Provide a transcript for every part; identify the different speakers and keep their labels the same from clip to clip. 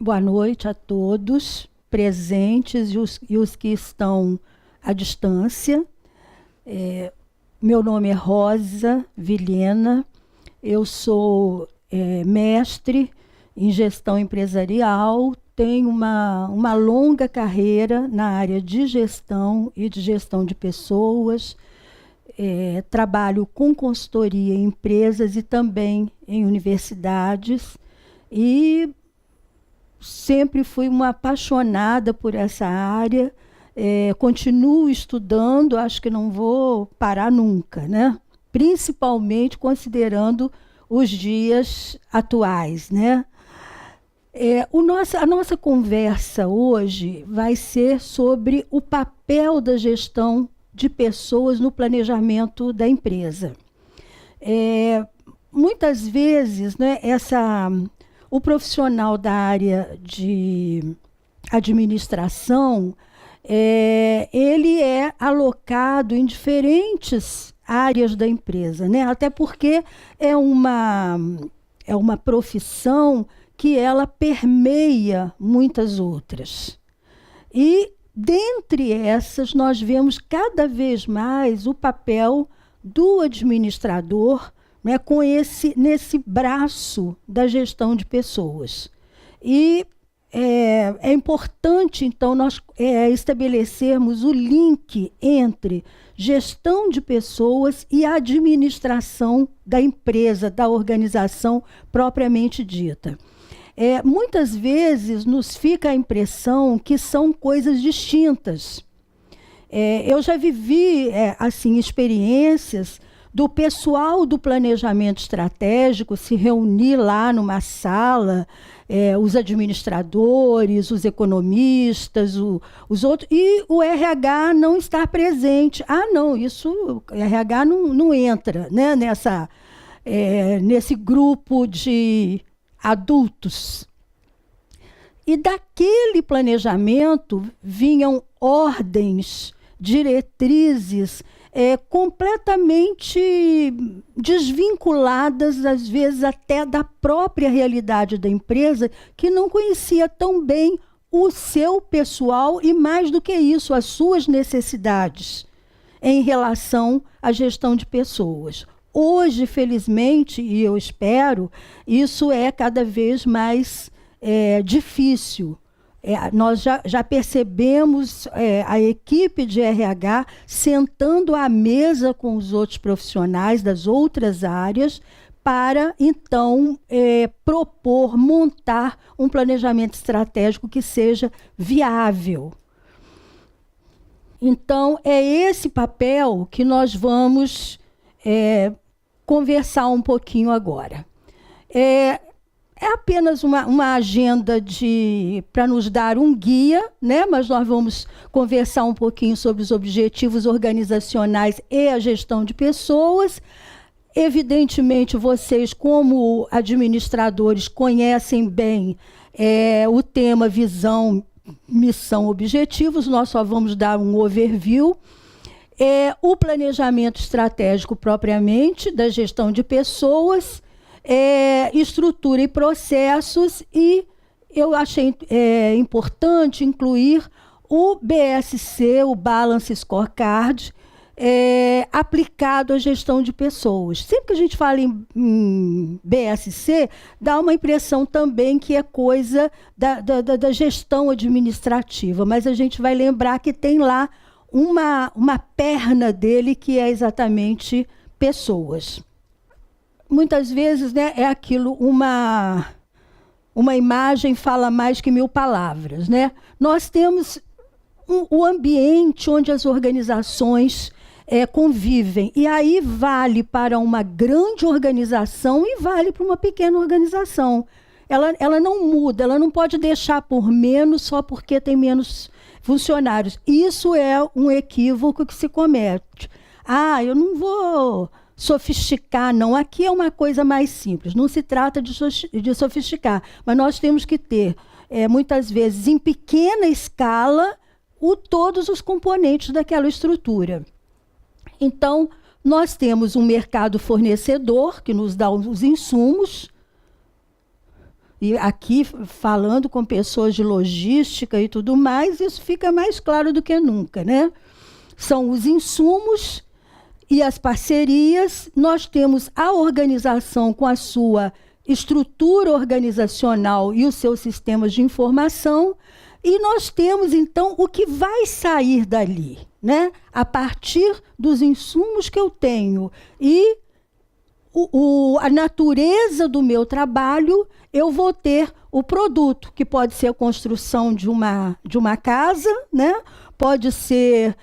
Speaker 1: Boa noite a todos presentes e os que estão à distância. Meu nome é Rosa Vilhena, eu sou mestre em gestão empresarial, tenho uma longa carreira na área de gestão e de gestão de pessoas, trabalho com consultoria em empresas e também em universidades, e sempre fui uma apaixonada por essa área, continuo estudando, acho que não vou parar nunca, né? Principalmente considerando os dias atuais, né? A nossa conversa hoje vai ser sobre o papel da gestão de pessoas no planejamento da empresa. Muitas vezes, né, o profissional da área de administração, ele é alocado em diferentes áreas da empresa, né? Até porque é uma profissão que ela permeia muitas outras. E, dentre essas, nós vemos cada vez mais o papel do administrador, né, nesse braço da gestão de pessoas. E é importante, então, nós estabelecermos o link entre gestão de pessoas e administração da empresa, da organização propriamente dita. Muitas vezes nos fica a impressão que são coisas distintas. Eu já vivi experiências do pessoal do planejamento estratégico se reunir lá numa sala, os administradores, os economistas, os outros, e o RH não estar presente. Não, o RH não entra, né, nesse grupo de adultos. E daquele planejamento vinham ordens, diretrizes completamente desvinculadas, às vezes até da própria realidade da empresa, que não conhecia tão bem o seu pessoal e, mais do que isso, as suas necessidades em relação à gestão de pessoas. Hoje, felizmente, e eu espero, isso é cada vez mais difícil. Nós já percebemos a equipe de RH sentando à mesa com os outros profissionais das outras áreas para, então, montar um planejamento estratégico que seja viável. Então, é esse papel que nós vamos conversar um pouquinho agora. É apenas uma agenda para nos dar um guia, né? Mas nós vamos conversar um pouquinho sobre os objetivos organizacionais e a gestão de pessoas. Evidentemente, vocês, como administradores, conhecem bem o tema visão, missão, objetivos. Nós só vamos dar um overview. O planejamento estratégico propriamente, da gestão de pessoas, estrutura e processos, e eu achei importante incluir o BSC, o Balance Scorecard, aplicado à gestão de pessoas. Sempre que a gente fala em BSC, dá uma impressão também que é coisa da gestão administrativa, mas a gente vai lembrar que tem lá uma perna dele que é exatamente pessoas. Muitas vezes, né, é aquilo, uma imagem fala mais que 1000 palavras, né? Nós temos o ambiente onde as organizações convivem, e aí vale para uma grande organização e vale para uma pequena organização. Ela não muda, ela não pode deixar por menos só porque tem menos funcionários. Isso é um equívoco que se comete. Eu não vou sofisticar, não. Aqui é uma coisa mais simples, não se trata de sofisticar, mas nós temos que ter, muitas vezes, em pequena escala, todos os componentes daquela estrutura. Então, nós temos um mercado fornecedor, que nos dá os insumos, e aqui falando com pessoas de logística e tudo mais, isso fica mais claro do que nunca, né? São os insumos e as parcerias. Nós temos a organização com a sua estrutura organizacional e os seus sistemas de informação, e nós temos, então, o que vai sair dali, né? A partir dos insumos que eu tenho e a natureza do meu trabalho, eu vou ter o produto, que pode ser a construção de uma casa, né? Pode ser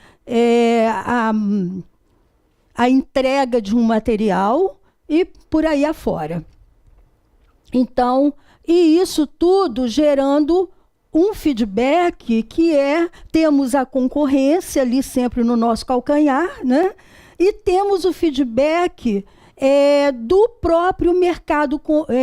Speaker 1: a entrega de um material e por aí afora. Então, e isso tudo gerando um feedback que temos a concorrência ali sempre no nosso calcanhar, né? E temos o feedback do próprio mercado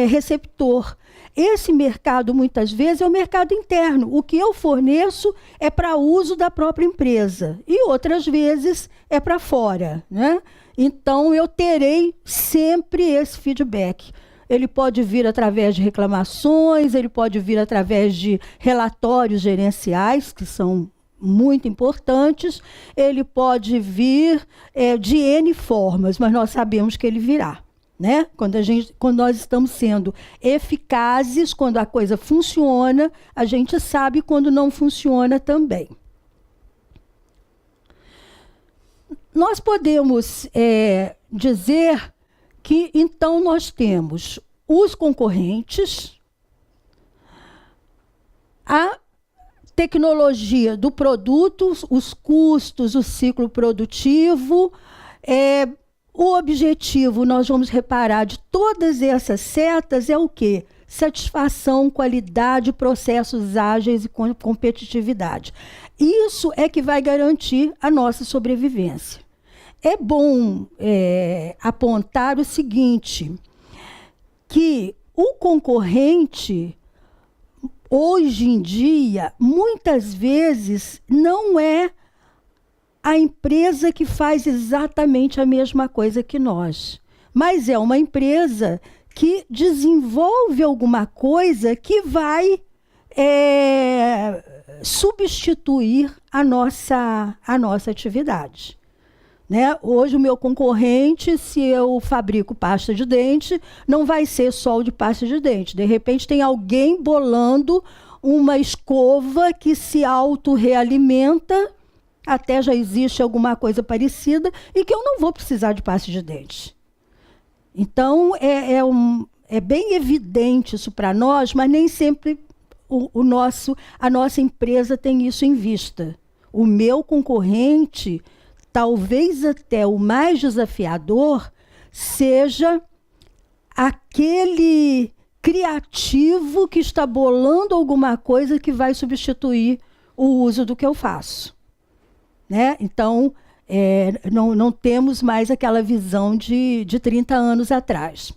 Speaker 1: receptor. Esse mercado, muitas vezes, é o mercado interno. O que eu forneço é para uso da própria empresa e outras vezes é para fora, né? Então, eu terei sempre esse feedback. Ele pode vir através de reclamações, ele pode vir através de relatórios gerenciais, que são muito importantes, ele pode vir de N formas, mas nós sabemos que ele virá, né? Quando nós estamos sendo eficazes, quando a coisa funciona, a gente sabe quando não funciona também. Nós podemos dizer que, então, nós temos os concorrentes, a tecnologia do produto, os custos, o ciclo produtivo. O objetivo, nós vamos reparar, de todas essas setas é o quê? Satisfação, qualidade, processos ágeis e competitividade. Isso é que vai garantir a nossa sobrevivência. É bom apontar o seguinte, que o concorrente, hoje em dia, muitas vezes, não é a empresa que faz exatamente a mesma coisa que nós, mas é uma empresa que desenvolve alguma coisa que vai substituir a nossa atividade. Né? Hoje, o meu concorrente, se eu fabrico pasta de dente, não vai ser só o de pasta de dente. De repente, tem alguém bolando uma escova que se autorrealimenta, até já existe alguma coisa parecida, e que eu não vou precisar de pasta de dente. Então, é bem evidente isso para nós, mas nem sempre a nossa empresa tem isso em vista. O meu concorrente, talvez até o mais desafiador, seja aquele criativo que está bolando alguma coisa que vai substituir o uso do que eu faço. Né? Então, não temos mais aquela visão de 30 anos atrás.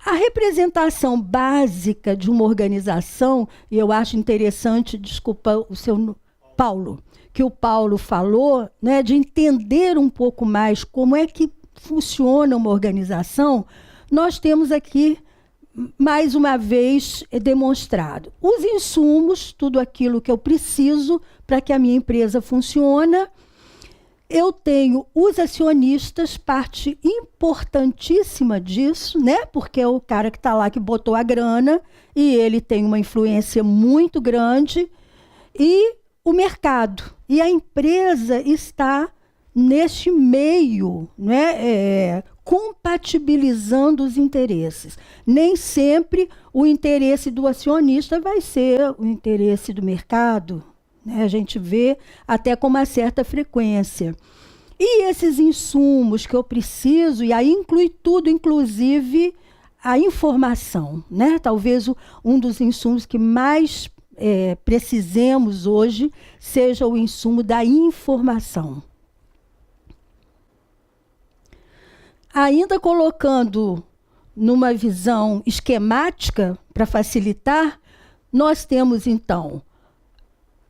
Speaker 1: A representação básica de uma organização, e eu acho interessante, desculpa o seu Paulo, que o Paulo falou, né, de entender um pouco mais como é que funciona uma organização, nós temos aqui, mais uma vez, demonstrado. Os insumos, tudo aquilo que eu preciso para que a minha empresa funcione. Eu tenho os acionistas, parte importantíssima disso, né? Porque é o cara que está lá que botou a grana e ele tem uma influência muito grande. E o mercado. E a empresa está neste meio, né? Compatibilizando os interesses. Nem sempre o interesse do acionista vai ser o interesse do mercado. A gente vê até com uma certa frequência. E esses insumos que eu preciso, e aí inclui tudo, inclusive a informação, né? Talvez um dos insumos que mais precisemos hoje seja o insumo da informação. Ainda colocando numa visão esquemática, para facilitar, nós temos, então,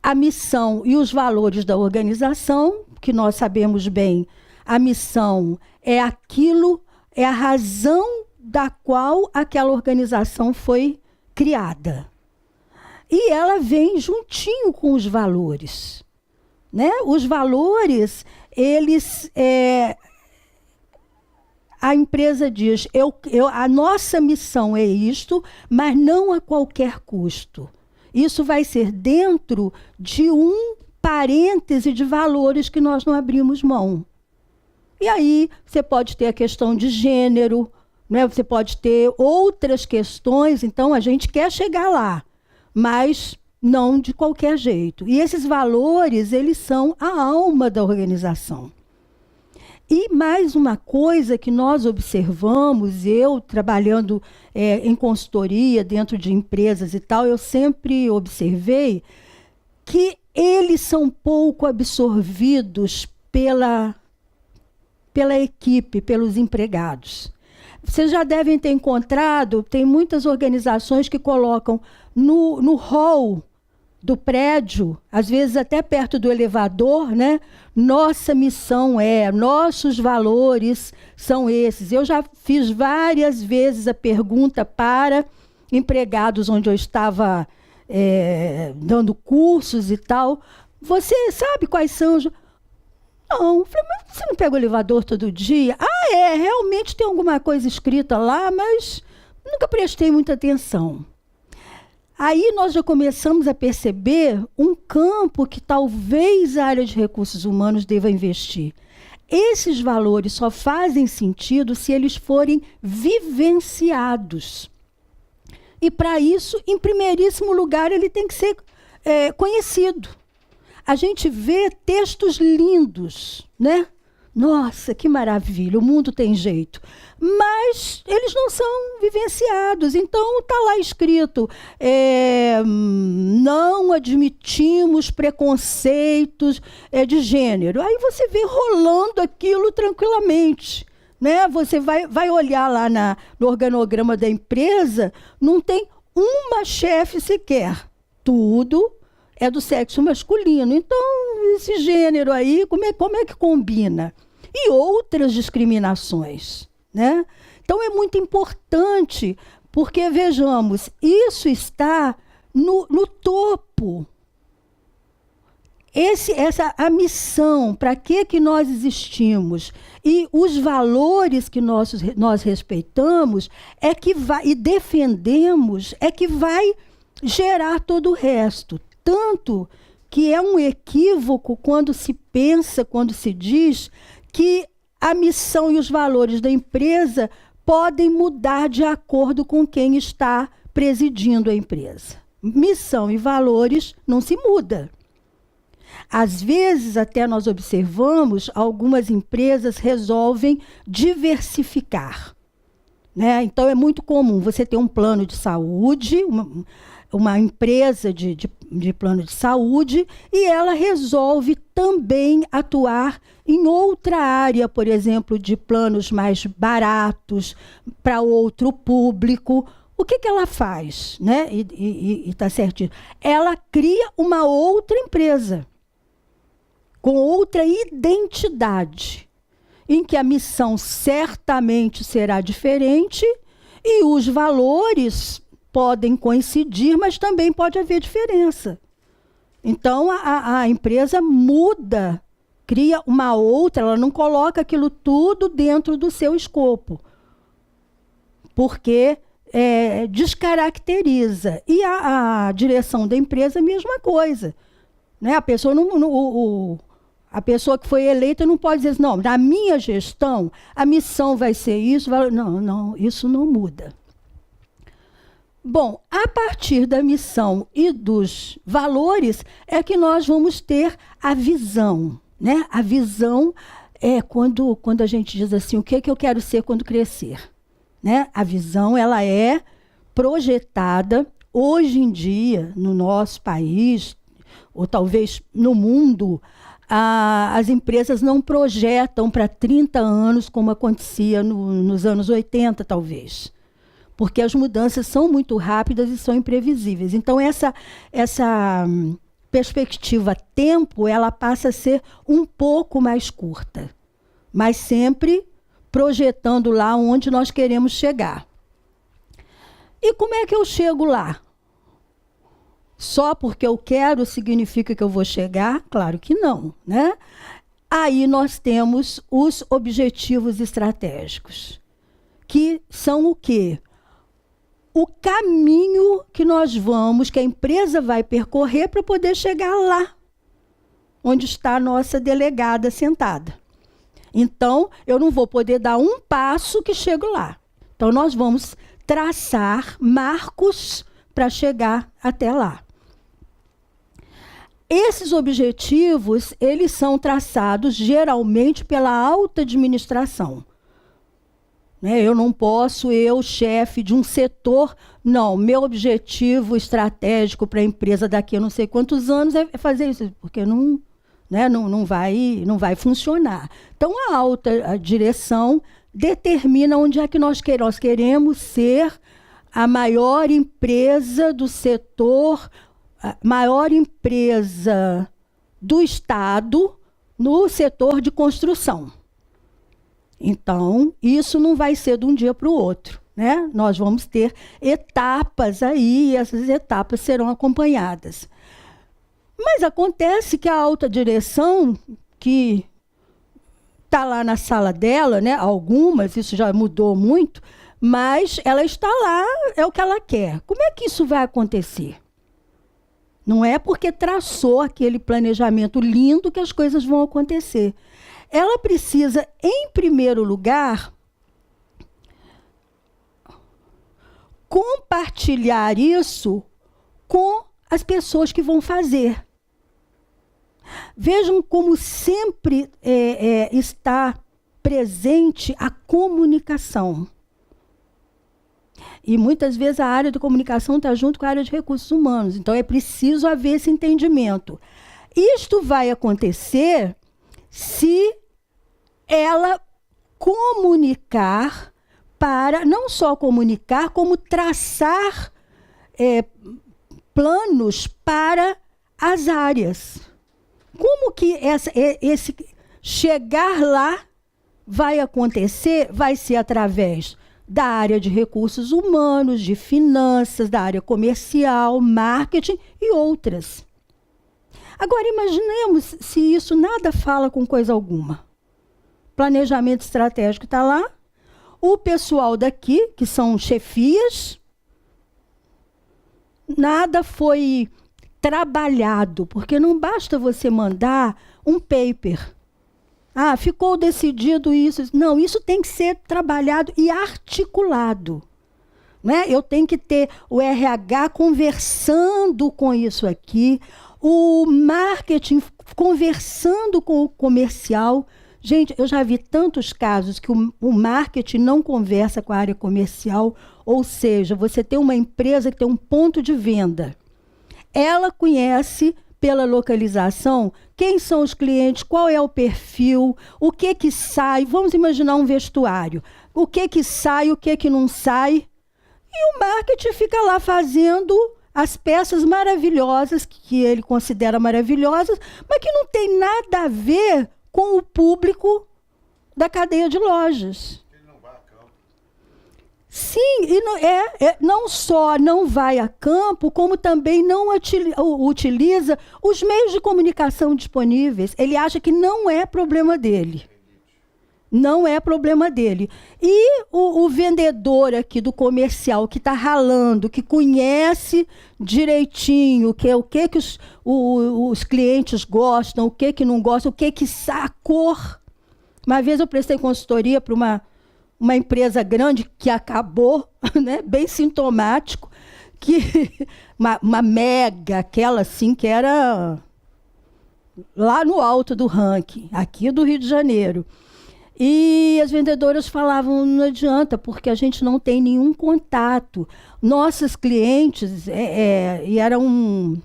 Speaker 1: a missão e os valores da organização, que nós sabemos bem, a missão é aquilo, é a razão da qual aquela organização foi criada. E ela vem juntinho com os valores, né? Os valores, a empresa diz, a nossa missão é isto, mas não a qualquer custo. Isso vai ser dentro de um parêntese de valores que nós não abrimos mão. E aí você pode ter a questão de gênero, né? Você pode ter outras questões, então a gente quer chegar lá, mas não de qualquer jeito. E esses valores, eles são a alma da organização. E mais uma coisa que nós observamos, eu trabalhando em consultoria, dentro de empresas e tal, eu sempre observei que eles são pouco absorvidos pela equipe, pelos empregados. Vocês já devem ter encontrado, tem muitas organizações que colocam no hall do prédio, às vezes até perto do elevador, né? Nossa missão nossos valores são esses. Eu já fiz várias vezes a pergunta para empregados onde eu estava dando cursos e tal. Você sabe quais são os... Não, eu falei, mas você não pega o elevador todo dia? Realmente tem alguma coisa escrita lá, mas nunca prestei muita atenção. Aí nós já começamos a perceber um campo que talvez a área de recursos humanos deva investir. Esses valores só fazem sentido se eles forem vivenciados. E para isso, em primeiríssimo lugar, ele tem que ser conhecido. A gente vê textos lindos, né? Nossa, que maravilha, o mundo tem jeito. Mas eles não são vivenciados. Então, está lá escrito, não admitimos preconceitos de gênero. Aí você vê rolando aquilo tranquilamente. Né? Você vai olhar lá no organograma da empresa, não tem uma chefe sequer. Tudo é do sexo masculino. Então, esse gênero aí, como é que combina? E outras discriminações, né? Então, é muito importante, porque, vejamos, isso está no topo. A missão, para que nós existimos, e os valores que nós respeitamos e defendemos, é que vai gerar todo o resto. Tanto que é um equívoco quando se pensa, quando se diz que a missão e os valores da empresa podem mudar de acordo com quem está presidindo a empresa. Missão e valores não se muda. Às vezes, até nós observamos, algumas empresas resolvem diversificar. Né? Então, é muito comum você ter um plano de saúde, uma empresa de plano de saúde, e ela resolve também atuar em outra área, por exemplo, de planos mais baratos para outro público. O que ela faz? Né? E está certinho. Ela cria uma outra empresa, com outra identidade, em que a missão certamente será diferente e os valores podem coincidir, mas também pode haver diferença. Então, a empresa muda, cria uma outra, ela não coloca aquilo tudo dentro do seu escopo, porque descaracteriza. E a direção da empresa, a mesma coisa. Né? A pessoa a pessoa que foi eleita não pode dizer assim, não, na minha gestão, a missão vai ser isso. Não, isso não muda. Bom, a partir da missão e dos valores é que nós vamos ter a visão. Né? A visão é quando a gente diz assim, o que eu quero ser quando crescer. Né? A visão, ela é projetada hoje em dia no nosso país, ou talvez no mundo. As empresas não projetam para 30 anos, como acontecia nos anos 80, talvez. Porque as mudanças são muito rápidas e são imprevisíveis. Então, essa perspectiva tempo, ela passa a ser um pouco mais curta. Mas sempre projetando lá onde nós queremos chegar. E como é que eu chego lá? Só porque eu quero significa que eu vou chegar? Claro que não, né? Aí nós temos os objetivos estratégicos, que são o quê? O caminho que nós vamos, que a empresa vai percorrer para poder chegar lá, onde está a nossa delegada sentada. Então, eu não vou poder dar um passo que chego lá. Então, nós vamos traçar marcos para chegar até lá. Esses objetivos, eles são traçados geralmente pela alta administração. Né? Eu não posso, chefe de um setor, não, meu objetivo estratégico para a empresa daqui a não sei quantos anos é fazer isso, porque não vai funcionar. Então, a direção determina onde é que nós queremos ser a maior empresa do setor, a maior empresa do Estado no setor de construção. Então, isso não vai ser de um dia para o outro, né? Nós vamos ter etapas aí, e essas etapas serão acompanhadas. Mas acontece que a alta direção, que está lá na sala dela, né? Algumas, isso já mudou muito, mas ela está lá, é o que ela quer. Como é que isso vai acontecer? Não é porque traçou aquele planejamento lindo que as coisas vão acontecer. Ela precisa, em primeiro lugar, compartilhar isso com as pessoas que vão fazer. Vejam como sempre está presente a comunicação. E muitas vezes a área de comunicação está junto com a área de recursos humanos. Então é preciso haver esse entendimento. Isto vai acontecer se ela comunicar para, não só comunicar, como traçar planos para as áreas. Como que esse chegar lá vai acontecer? Vai ser através da área de recursos humanos, de finanças, da área comercial, marketing e outras. Agora, imaginemos se isso nada fala com coisa alguma. Planejamento estratégico está lá. O pessoal daqui, que são chefias, nada foi trabalhado, porque não basta você mandar um paper. Ah, ficou decidido isso. Não, isso tem que ser trabalhado e articulado. Né? Eu tenho que ter o RH conversando com isso aqui, o marketing conversando com o comercial. Gente, eu já vi tantos casos que o marketing não conversa com a área comercial, ou seja, você tem uma empresa que tem um ponto de venda. Ela conhece pela localização quem são os clientes, qual é o perfil, o que sai. Vamos imaginar um vestuário. O que sai, o que não sai. E o marketing fica lá fazendo as peças maravilhosas, que ele considera maravilhosas, mas que não tem nada a ver com o público da cadeia de lojas. Ele não vai a campo. Sim, e não só não vai a campo, como também não utiliza os meios de comunicação disponíveis. Ele acha que não é problema dele. Não é problema dele. E o vendedor aqui do comercial que está ralando, que conhece direitinho o que os clientes gostam, o que não gostam, a cor. Uma vez eu prestei consultoria para uma empresa grande que acabou, né, bem sintomático, que uma mega, aquela assim, que era lá no alto do ranking, aqui do Rio de Janeiro. E as vendedoras falavam, não adianta, porque a gente não tem nenhum contato. Nossos clientes, e era uma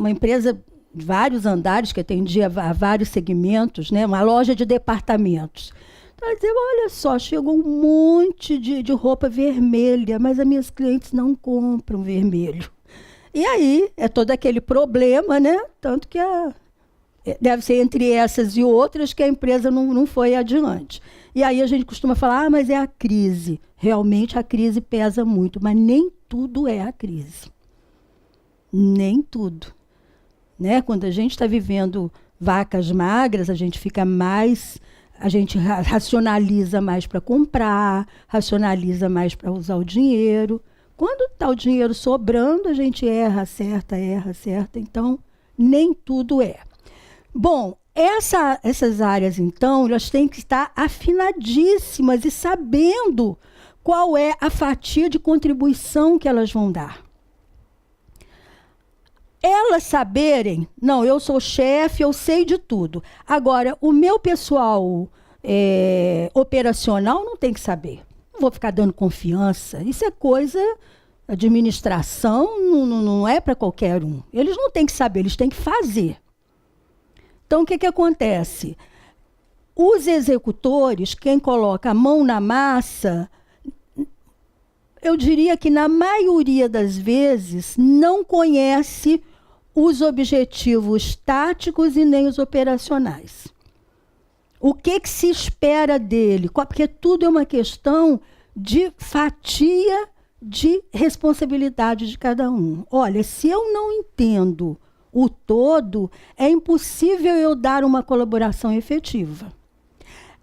Speaker 1: empresa de vários andares, que atendia a vários segmentos, né? Uma loja de departamentos. Então, ela dizia, olha só, chegou um monte de roupa vermelha, mas as minhas clientes não compram vermelho. E aí, é todo aquele problema, né? Tanto que Deve ser entre essas e outras que a empresa não foi adiante. E aí a gente costuma falar, mas é a crise. Realmente a crise pesa muito, mas nem tudo é a crise. Nem tudo. Né? Quando a gente está vivendo vacas magras, a gente fica mais... A gente racionaliza mais para comprar, racionaliza mais para usar o dinheiro. Quando está o dinheiro sobrando, a gente erra, acerta. Então, nem tudo é. Bom, essas áreas, então, elas têm que estar afinadíssimas e sabendo qual é a fatia de contribuição que elas vão dar. Elas saberem, não, eu sou chefe, eu sei de tudo. Agora, o meu pessoal operacional não tem que saber. Não vou ficar dando confiança. Isso é coisa... Administração não é para qualquer um. Eles não têm que saber, eles têm que fazer. Então, o que acontece? Os executores, quem coloca a mão na massa, eu diria que na maioria das vezes não conhece os objetivos táticos e nem os operacionais. O que se espera dele? Porque tudo é uma questão de fatia de responsabilidade de cada um. Olha, se eu não entendo o todo, é impossível eu dar uma colaboração efetiva.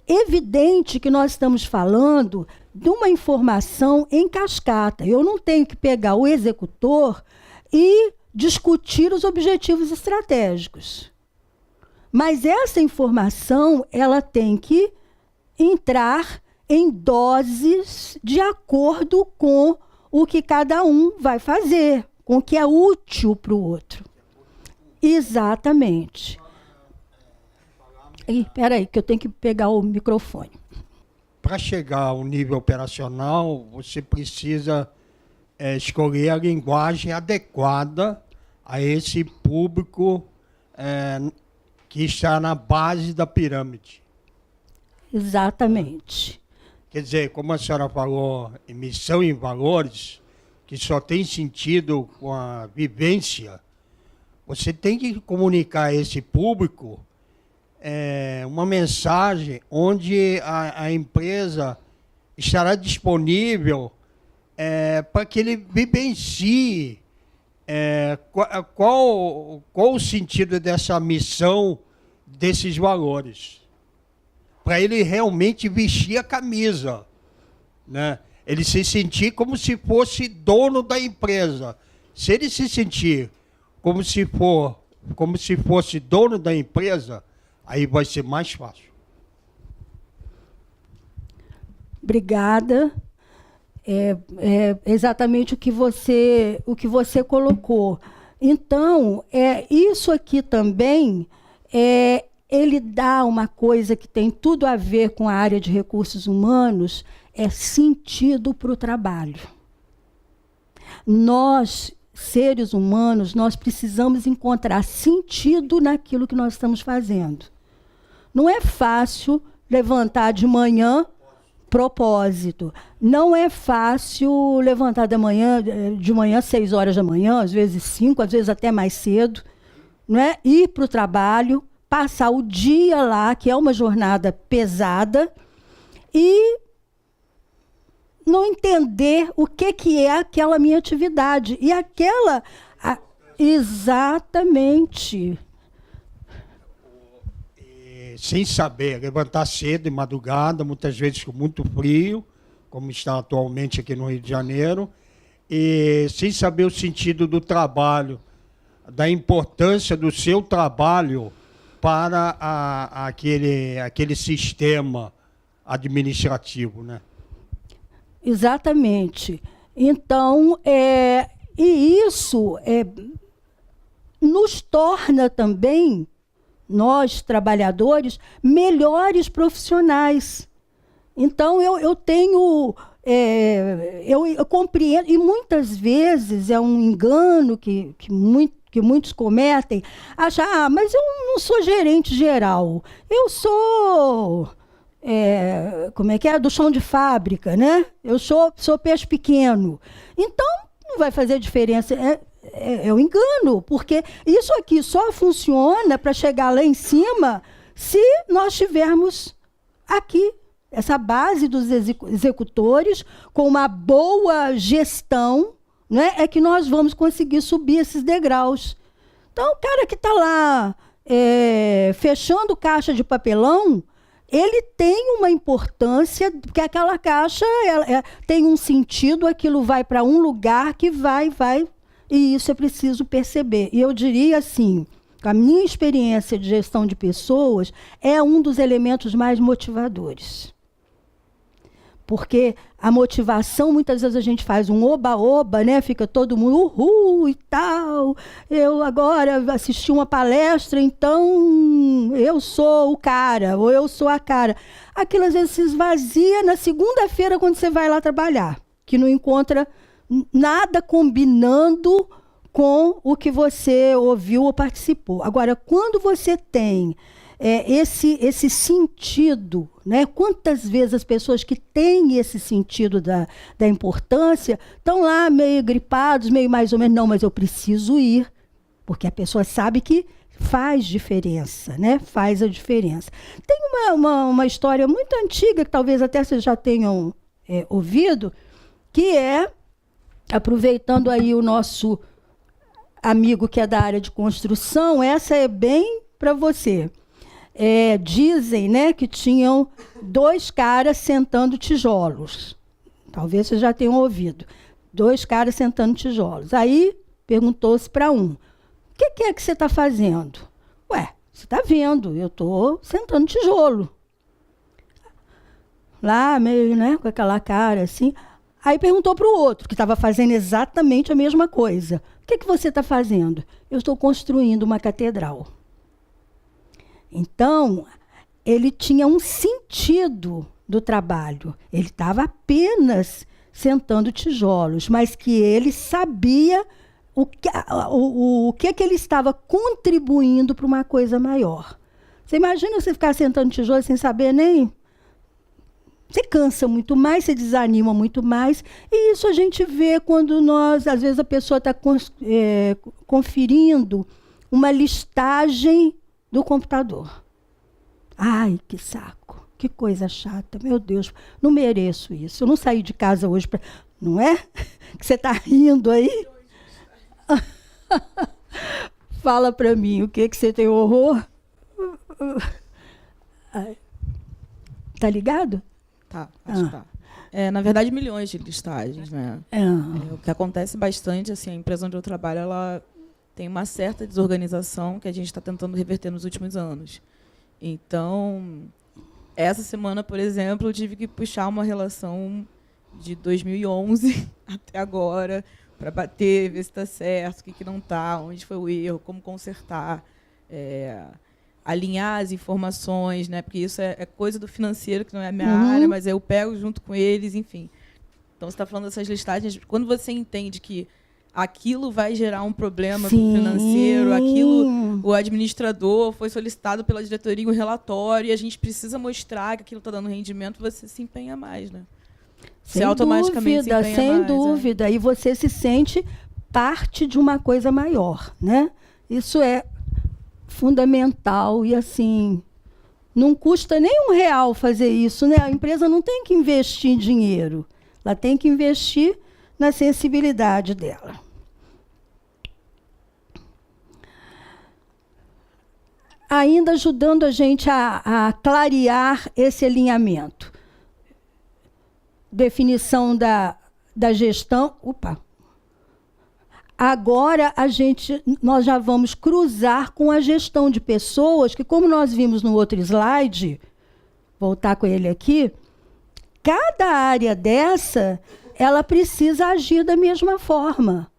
Speaker 1: Evidente que nós estamos falando de uma informação em cascata. Eu não tenho que pegar o executor e discutir os objetivos estratégicos. Mas essa informação, ela tem que entrar em doses de acordo com o que cada um vai fazer, com o que é útil para o outro. Exatamente. Espera aí, que eu tenho que pegar o microfone.
Speaker 2: Para chegar ao nível operacional, você precisa escolher a linguagem adequada a esse público que está na base da pirâmide.
Speaker 1: Exatamente.
Speaker 2: Quer dizer, como a senhora falou, em missão e valores, que só tem sentido com a vivência, você tem que comunicar a esse público uma mensagem onde a empresa estará disponível para que ele vivencie qual o sentido dessa missão, desses valores. Para ele realmente vestir a camisa, né? Ele se sentir como se fosse dono da empresa. Se ele se sentir como se fosse dono da empresa, aí vai ser mais fácil.
Speaker 1: Obrigada. É exatamente o que você colocou. Então, isso aqui também ele dá uma coisa que tem tudo a ver com a área de recursos humanos, é sentido para o trabalho. Nós, seres humanos, nós precisamos encontrar sentido naquilo que nós estamos fazendo. Não é fácil levantar de manhã, propósito. Não é fácil levantar de manhã, 6 horas da manhã, às vezes 5, às vezes até mais cedo, não é? Ir para o trabalho, passar o dia lá, que é uma jornada pesada, e não entender o que é aquela minha atividade. E aquela... exatamente.
Speaker 2: Sem saber, levantar cedo, de madrugada, muitas vezes com muito frio, como está atualmente aqui no Rio de Janeiro, e sem saber o sentido do trabalho, da importância do seu trabalho para aquele sistema administrativo, né?
Speaker 1: Exatamente. Então, e isso nos torna também, nós, trabalhadores, melhores profissionais. Então, eu tenho... eu compreendo, e muitas vezes é um engano que muitos cometem, achar, mas eu não sou gerente geral, eu sou... como é que é? Do chão de fábrica, né? Eu sou peixe pequeno. Então, não vai fazer diferença. é um engano, porque isso aqui só funciona para chegar lá em cima se nós tivermos aqui essa base dos executores com uma boa gestão, né, é que nós vamos conseguir subir esses degraus. Então, o cara que está lá fechando caixa de papelão, ele tem uma importância, porque aquela caixa tem um sentido, aquilo vai para um lugar que vai, e isso é preciso perceber. E eu diria assim, a minha experiência de gestão de pessoas é um dos elementos mais motivadores. Porque a motivação, muitas vezes a gente faz um oba-oba, né? Fica todo mundo uhul e tal. Eu agora assisti uma palestra, então eu sou o cara, ou eu sou a cara. Aquilo às vezes se esvazia na segunda-feira quando você vai lá trabalhar, que não encontra nada combinando com o que você ouviu ou participou. Agora, quando você tem esse sentido, né? Quantas vezes as pessoas que têm esse sentido da importância estão lá meio gripados, meio mais ou menos, não, mas eu preciso ir, porque a pessoa sabe que faz diferença, né? Faz a diferença. Tem uma história muito antiga, que talvez até vocês já tenham ouvido, que é, aproveitando aí o nosso amigo que é da área de construção, essa é bem para você. Dizem, né, que tinham 2 caras sentando tijolos. Talvez vocês já tenham ouvido. 2 caras sentando tijolos. Aí perguntou-se para um: o que é que você está fazendo? Ué, você está vendo, eu estou sentando tijolo. Lá, meio, né, com aquela cara assim. Aí perguntou para o outro, que estava fazendo exatamente a mesma coisa: o que você está fazendo? Eu estou construindo uma catedral. Então, ele tinha um sentido do trabalho. Ele estava apenas sentando tijolos, mas que ele sabia o que ele estava contribuindo para uma coisa maior. Você imagina você ficar sentando tijolos sem saber nem... Você cansa muito mais, você desanima muito mais. E isso a gente vê quando nós, às vezes, a pessoa está conferindo uma listagem do computador. Ai, que saco, que coisa chata, meu Deus, não mereço isso. Eu não saí de casa hoje para... Não é? Que você está rindo aí? Fala para mim, o que você tem horror? Tá ligado?
Speaker 3: Tá, acho que tá. Na verdade, milhões de listagens, né? O que acontece bastante, assim, a empresa onde eu trabalho, ela tem uma certa desorganização que a gente está tentando reverter nos últimos anos. Então, essa semana, por exemplo, eu tive que puxar uma relação de 2011 até agora para bater, ver se está certo, o que não está, onde foi o erro, como consertar, alinhar as informações, né? Porque isso é coisa do financeiro, que não é a minha área, mas eu pego junto com eles, enfim. Então, você está falando dessas listagens. Quando você entende que aquilo vai gerar um problema para o financeiro, o administrador foi solicitado pela diretoria um relatório e a gente precisa mostrar que aquilo está dando rendimento, você se empenha mais, né? Você automaticamente se empenha mais.
Speaker 1: Sem dúvida. E você se sente parte de uma coisa maior, né? Isso é fundamental e, assim, não custa nem R$1 fazer isso, né? A empresa não tem que investir dinheiro, ela tem que investir na sensibilidade dela. Ainda ajudando a gente a clarear esse alinhamento. Definição da gestão. Opa! Agora nós já vamos cruzar com a gestão de pessoas, que, como nós vimos no outro slide, voltar com ele aqui, cada área dessa, ela precisa agir da mesma forma,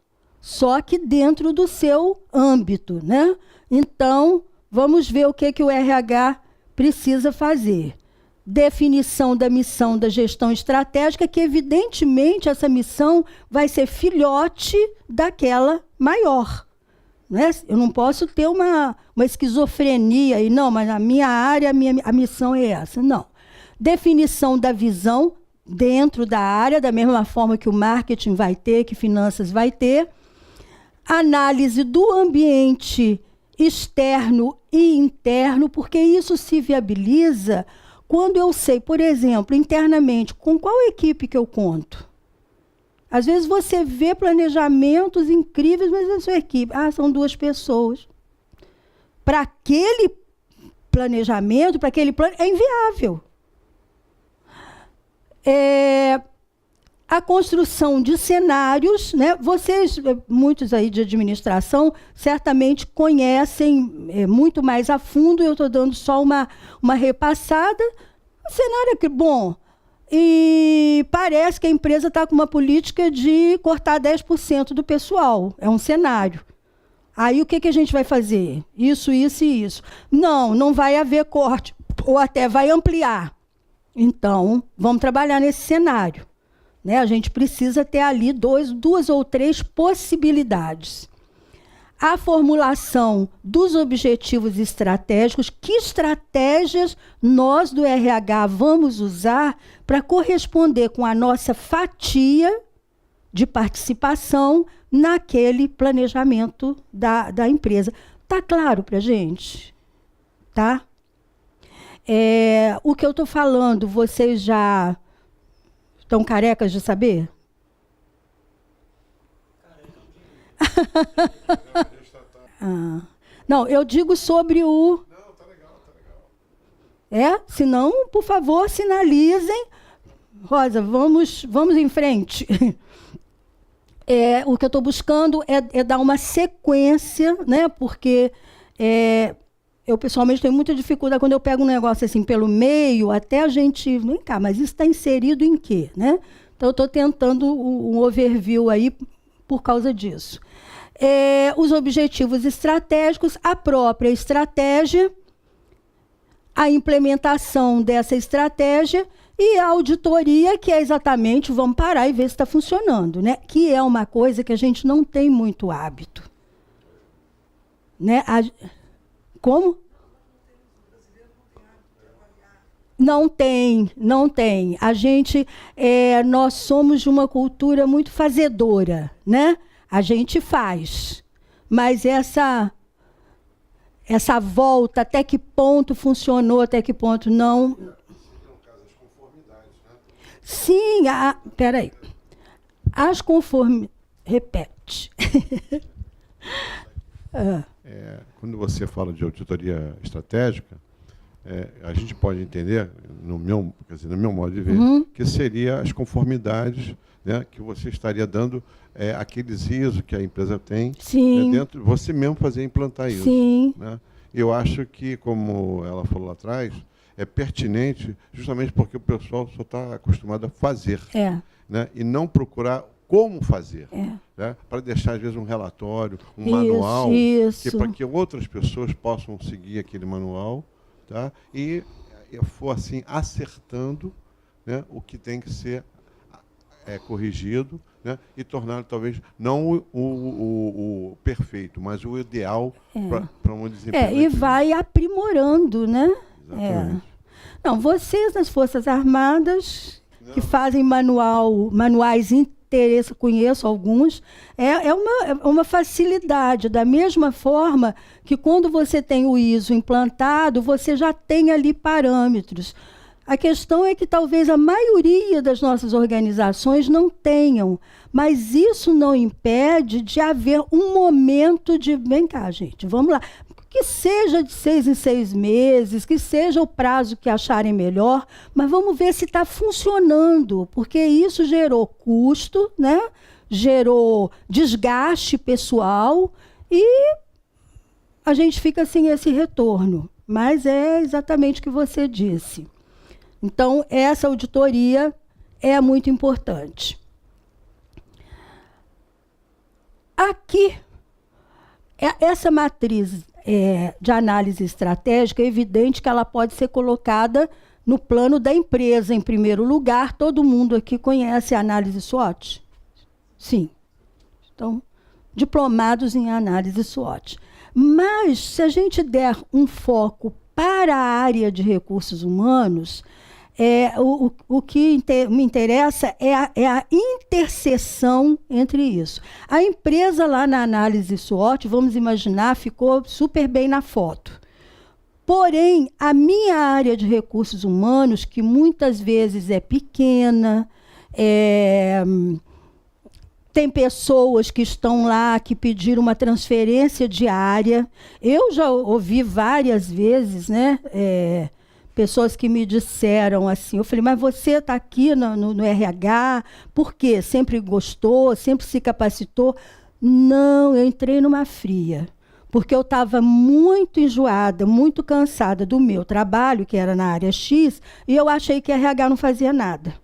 Speaker 1: só que dentro do seu âmbito, né? Então, vamos ver o que o RH precisa fazer. Definição da missão da gestão estratégica, que, evidentemente, essa missão vai ser filhote daquela maior. Né? Eu não posso ter uma esquizofrenia, e não, mas na minha área a missão é essa. Não. Definição da visão dentro da área, da mesma forma que o marketing vai ter, que finanças vai ter. análise do ambiente externo e interno, porque isso se viabiliza quando eu sei, por exemplo, internamente, com qual equipe que eu conto. Às vezes você vê planejamentos incríveis, mas a sua equipe, são 2 pessoas. Para aquele planejamento, para aquele plano, é inviável. A construção de cenários, né? Vocês, muitos aí de administração, certamente conhecem muito mais a fundo, eu estou dando só uma repassada. O cenário é bom, e parece que a empresa está com uma política de cortar 10% do pessoal, é um cenário. Aí o que a gente vai fazer? Isso, isso e isso. Não vai haver corte, ou até vai ampliar. Então, vamos trabalhar nesse cenário. Né? A gente precisa ter ali 2 ou 3 possibilidades. A formulação dos objetivos estratégicos, que estratégias nós do RH vamos usar para corresponder com a nossa fatia de participação naquele planejamento da empresa. Está claro para a gente? Tá? O que eu estou falando, vocês já estão carecas de saber? Não, eu digo sobre o... Não, tá legal. Senão, por favor, sinalizem. Rosa, vamos em frente. O que eu estou buscando é dar uma sequência, né? Porque eu, pessoalmente, tenho muita dificuldade quando eu pego um negócio assim pelo meio, até a gente... Vem cá, mas isso está inserido em quê? Né? Então, eu estou tentando um overview aí por causa disso. Os objetivos estratégicos, a própria estratégia, a implementação dessa estratégia e a auditoria, que é exatamente, vamos parar e ver se está funcionando, né? Que é uma coisa que a gente não tem muito hábito. Né? Como? Não tem. A gente, nós somos de uma cultura muito fazedora, né? A gente faz, mas essa volta, até que ponto funcionou, até que ponto não... No caso, as conformidades, né? Sim, peraí. As conformidades... Repete.
Speaker 4: Quando você fala de auditoria estratégica, a gente pode entender, no meu modo de ver, que seria as conformidades, né, que você estaria dando aqueles ISO que a empresa tem, né, dentro, você mesmo implantar isso.
Speaker 1: Sim.
Speaker 4: Né? Eu acho que, como ela falou lá atrás, é pertinente justamente porque o pessoal só está acostumado a fazer, né, e não procurar como fazer, né, para deixar, às vezes, um relatório, um manual, para que outras pessoas possam seguir aquele manual, tá? E for assim, acertando, né, o que tem que ser corrigido, né, e tornar, talvez, não o perfeito, mas o ideal para um desempenho.
Speaker 1: E vai aprimorando, né?
Speaker 4: Exatamente.
Speaker 1: Não, vocês nas Forças Armadas, que fazem manuais interesse, conheço alguns, é uma facilidade, da mesma forma que quando você tem o ISO implantado, você já tem ali parâmetros. A questão é que talvez a maioria das nossas organizações não tenham, mas isso não impede de haver um momento de, vem cá, gente, vamos lá, que seja de 6 em 6 meses, que seja o prazo que acharem melhor, mas vamos ver se está funcionando, porque isso gerou custo, né? Gerou desgaste pessoal e a gente fica sem esse retorno. Mas é exatamente o que você disse. Então, essa auditoria é muito importante. Aqui, essa matriz de análise estratégica, é evidente que ela pode ser colocada no plano da empresa, em primeiro lugar. Todo mundo aqui conhece a análise SWOT? Sim. Então, diplomados em análise SWOT. Mas, se a gente der um foco para a área de recursos humanos, O que me interessa é a interseção entre isso. A empresa lá na análise SWOT, vamos imaginar, ficou super bem na foto. Porém, a minha área de recursos humanos, que muitas vezes é pequena, tem pessoas que estão lá que pediram uma transferência diária. Eu já ouvi várias vezes, né? Pessoas que me disseram assim, eu falei, mas você está aqui no RH, por quê? Sempre gostou, sempre se capacitou? Não, eu entrei numa fria, porque eu estava muito enjoada, muito cansada do meu trabalho, que era na área X, e eu achei que RH não fazia nada.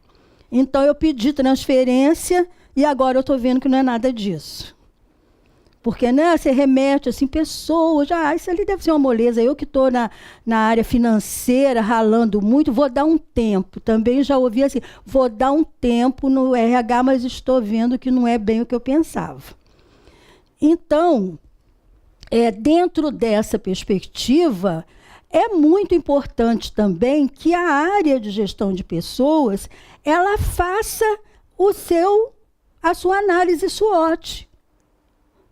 Speaker 1: Então, eu pedi transferência e agora eu estou vendo que não é nada disso. Porque, né, você remete assim, pessoas, isso ali deve ser uma moleza. Eu que estou na área financeira, ralando muito, vou dar um tempo. Também já ouvi assim, vou dar um tempo no RH, mas estou vendo que não é bem o que eu pensava. Então, dentro dessa perspectiva, é muito importante também que a área de gestão de pessoas, ela faça a sua análise SWOT.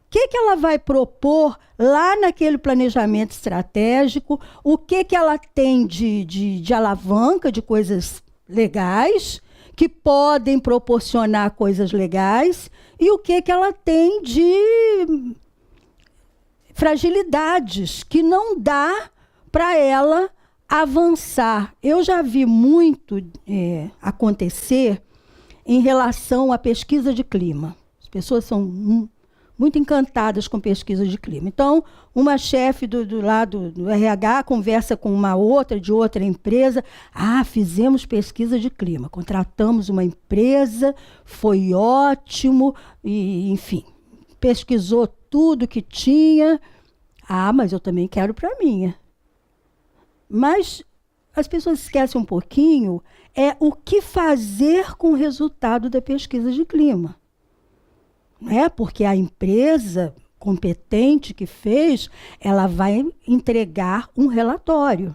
Speaker 1: O que ela vai propor lá naquele planejamento estratégico, o que ela tem de alavanca, de coisas legais, que podem proporcionar coisas legais, e o que ela tem de fragilidades, que não dá para ela avançar. Eu já vi muito acontecer em relação à pesquisa de clima. As pessoas são muito encantadas com pesquisa de clima. Então, uma chefe do lado do RH conversa com uma outra, de outra empresa. Fizemos pesquisa de clima, contratamos uma empresa, foi ótimo, e, enfim, pesquisou tudo que tinha. Mas eu também quero para a minha. Mas as pessoas esquecem um pouquinho o que fazer com o resultado da pesquisa de clima. Porque a empresa competente que fez, ela vai entregar um relatório.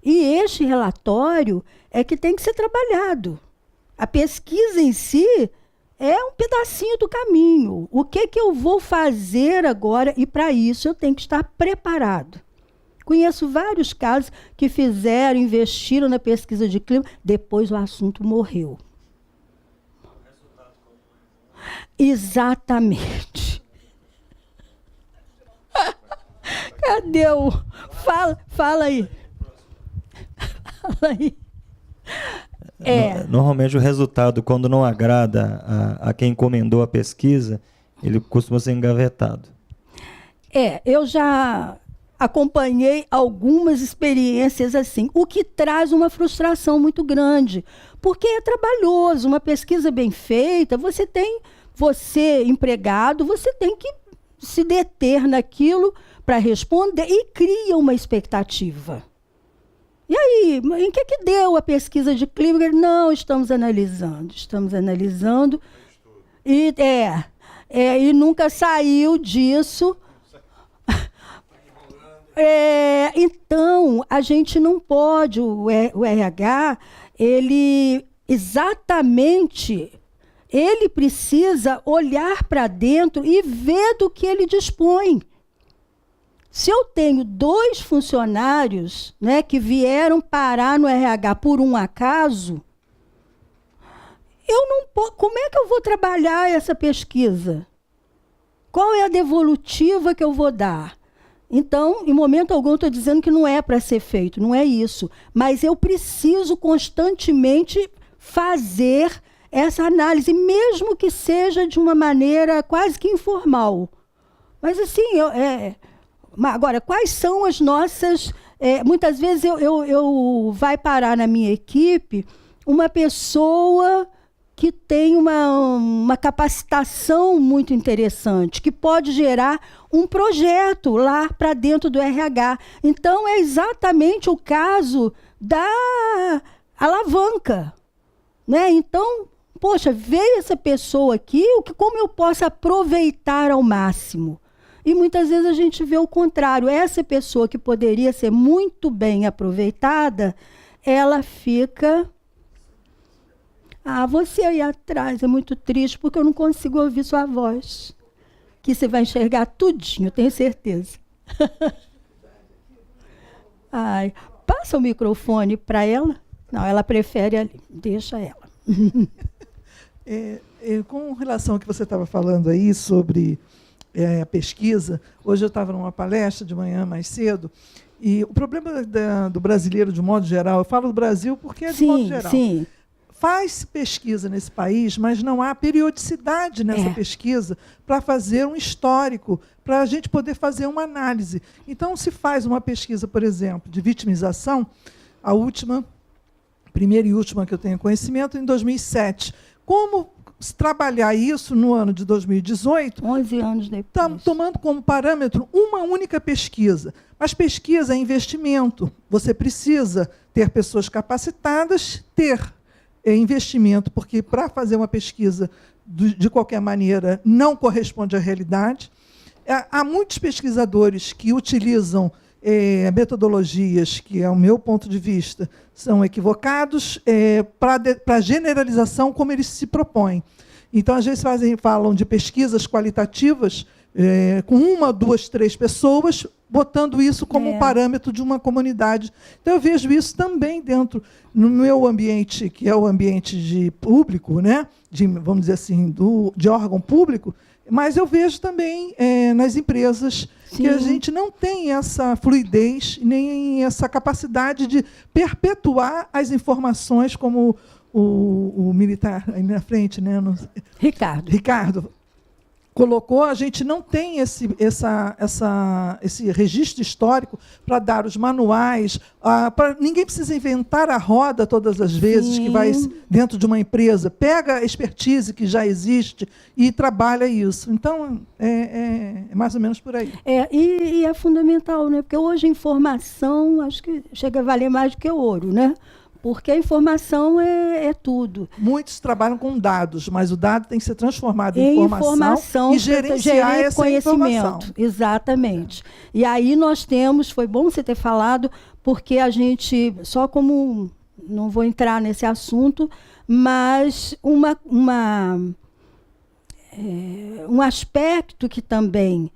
Speaker 1: E este relatório é que tem que ser trabalhado. A pesquisa em si é um pedacinho do caminho. O que eu vou fazer agora? E para isso eu tenho que estar preparado. Conheço vários casos que investiram na pesquisa de clima, depois o assunto morreu. Exatamente. Cadê o... Fala aí. Fala aí.
Speaker 5: Normalmente o resultado, quando não agrada a quem encomendou a pesquisa, ele costuma ser engavetado.
Speaker 1: Eu já acompanhei algumas experiências assim, o que traz uma frustração muito grande, porque é trabalhoso. Uma pesquisa bem feita, você empregado, você tem que se deter naquilo para responder e cria uma expectativa. E aí, em que deu a pesquisa de clima? Não, estamos analisando. E nunca saiu disso. Então, a gente não pode, o RH, ele precisa olhar para dentro e ver do que ele dispõe. Se eu tenho 2 funcionários, né, que vieram parar no RH por um acaso, como é que eu vou trabalhar essa pesquisa? Qual é a devolutiva que eu vou dar? Então, em momento algum, eu estou dizendo que não é para ser feito, não é isso. Mas eu preciso constantemente fazer essa análise, mesmo que seja de uma maneira quase que informal. Mas, assim, agora, quais são as nossas... muitas vezes vai parar na minha equipe uma pessoa que tem uma capacitação muito interessante, que pode gerar um projeto lá para dentro do RH. Então, é exatamente o caso da alavanca. Né? Então, poxa, veio essa pessoa aqui, como eu posso aproveitar ao máximo? E muitas vezes a gente vê o contrário. Essa pessoa que poderia ser muito bem aproveitada, ela fica... você aí atrás é muito triste, porque eu não consigo ouvir sua voz. Que você vai enxergar tudinho, tenho certeza. Passa o microfone para ela. Não, ela prefere ali. Deixa ela.
Speaker 6: Com relação ao que você estava falando aí sobre a pesquisa, hoje eu estava numa palestra de manhã mais cedo, e o problema do brasileiro, de modo geral, eu falo do Brasil porque é de modo geral.
Speaker 1: Sim.
Speaker 6: Faz pesquisa nesse país, mas não há periodicidade nessa pesquisa para fazer um histórico, para a gente poder fazer uma análise. Então, se faz uma pesquisa, por exemplo, de vitimização, a primeira e última que eu tenho conhecimento, em 2007. Como trabalhar isso no ano de 2018?
Speaker 1: 11 anos depois.
Speaker 6: Tomando como parâmetro uma única pesquisa. Mas pesquisa é investimento. Você precisa ter pessoas capacitadas, ter investimento, porque para fazer uma pesquisa, de qualquer maneira, não corresponde à realidade. Há muitos pesquisadores que utilizam metodologias que, ao meu ponto de vista, são equivocados para generalização como eles se propõem. Então, às vezes, falam de pesquisas qualitativas com 1, 2, 3 pessoas, botando isso como um parâmetro de uma comunidade. Então, eu vejo isso também dentro, no meu ambiente, que é o ambiente de público, né? Vamos dizer assim, de órgão público, mas eu vejo também nas empresas que a gente não tem essa fluidez, nem essa capacidade de perpetuar as informações, como o militar aí na frente, né? Ricardo colocou, a gente não tem esse registro histórico para dar os manuais. Ninguém precisa inventar a roda todas as vezes que vai dentro de uma empresa. Pega a expertise que já existe e trabalha isso. Então, é mais ou menos por aí.
Speaker 1: E é fundamental, né? Porque hoje a informação, acho que chega a valer mais do que o ouro, né? Porque a informação é tudo.
Speaker 6: Muitos trabalham com dados, mas o dado tem que ser transformado em informação e gerenciar esse conhecimento.
Speaker 1: Exatamente. E aí nós temos, foi bom você ter falado, porque a gente, só como, não vou entrar nesse assunto, mas um aspecto que também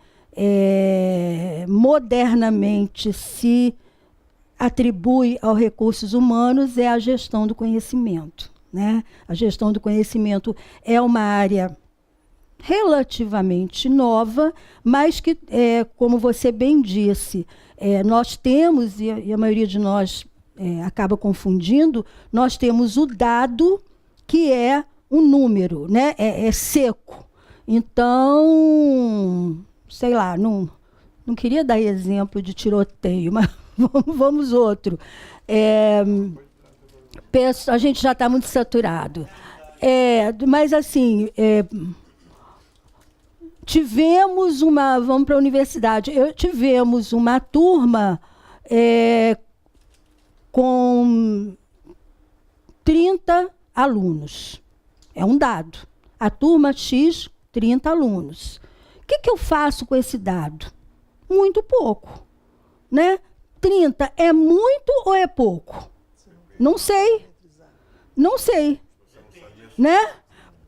Speaker 1: modernamente se atribui aos recursos humanos é a gestão do conhecimento, né? A gestão do conhecimento é uma área relativamente nova, mas que, como você bem disse, nós temos, e a maioria de nós acaba confundindo, nós temos o dado, que é um número, né? É seco. Então, sei lá, não queria dar exemplo de tiroteio, mas vamos outro. A gente já está muito saturado. Mas, assim, vamos para a universidade, tivemos uma turma com 30 alunos. É um dado. A turma X, 30 alunos. O que eu faço com esse dado? Muito pouco, né? 30 é muito ou é pouco? Não sei. Né?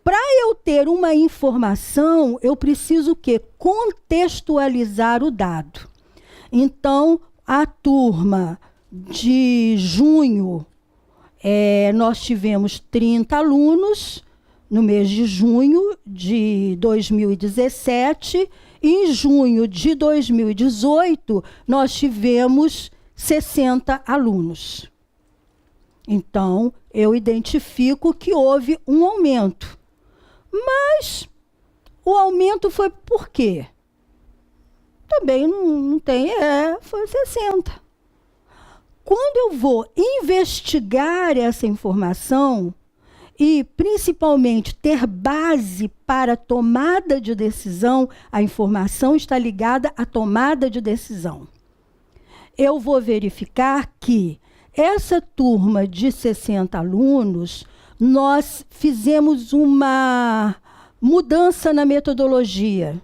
Speaker 1: Para eu ter uma informação, eu preciso o quê? Contextualizar o dado. Então, a turma de junho, nós tivemos 30 alunos no mês de junho de 2017. Em junho de 2018, nós tivemos 60 alunos. Então, eu identifico que houve um aumento. Mas o aumento foi por quê? Também não tem, foi 60. Quando eu vou investigar essa informação, e, principalmente, ter base para tomada de decisão, a informação está ligada à tomada de decisão. Eu vou verificar que essa turma de 60 alunos, nós fizemos uma mudança na metodologia,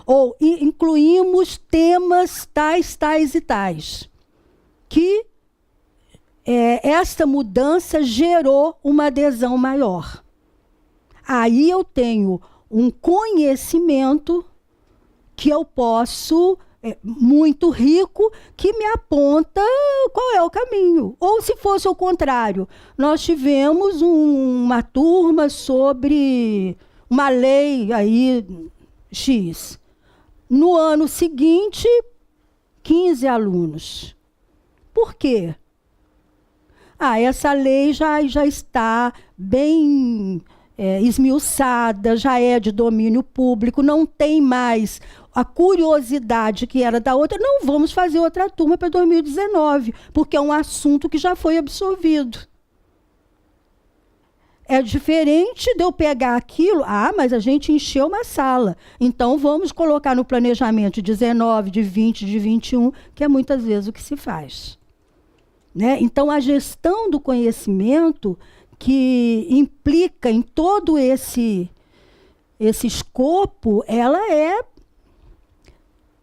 Speaker 1: ou incluímos temas tais e tais, que esta mudança gerou uma adesão maior. Aí eu tenho um conhecimento que eu posso, muito rico, que me aponta qual é o caminho. Ou se fosse o contrário, nós tivemos uma turma sobre uma lei aí X. No ano seguinte, 15 alunos. Por quê? Essa lei já está bem esmiuçada, já é de domínio público, não tem mais a curiosidade que era da outra. Não vamos fazer outra turma para 2019, porque é um assunto que já foi absorvido. É diferente de eu pegar aquilo, mas a gente encheu uma sala, então vamos colocar no planejamento de 19, de 20, de 21, que é muitas vezes o que se faz. Né? Então, a gestão do conhecimento, que implica em todo esse escopo, ela é,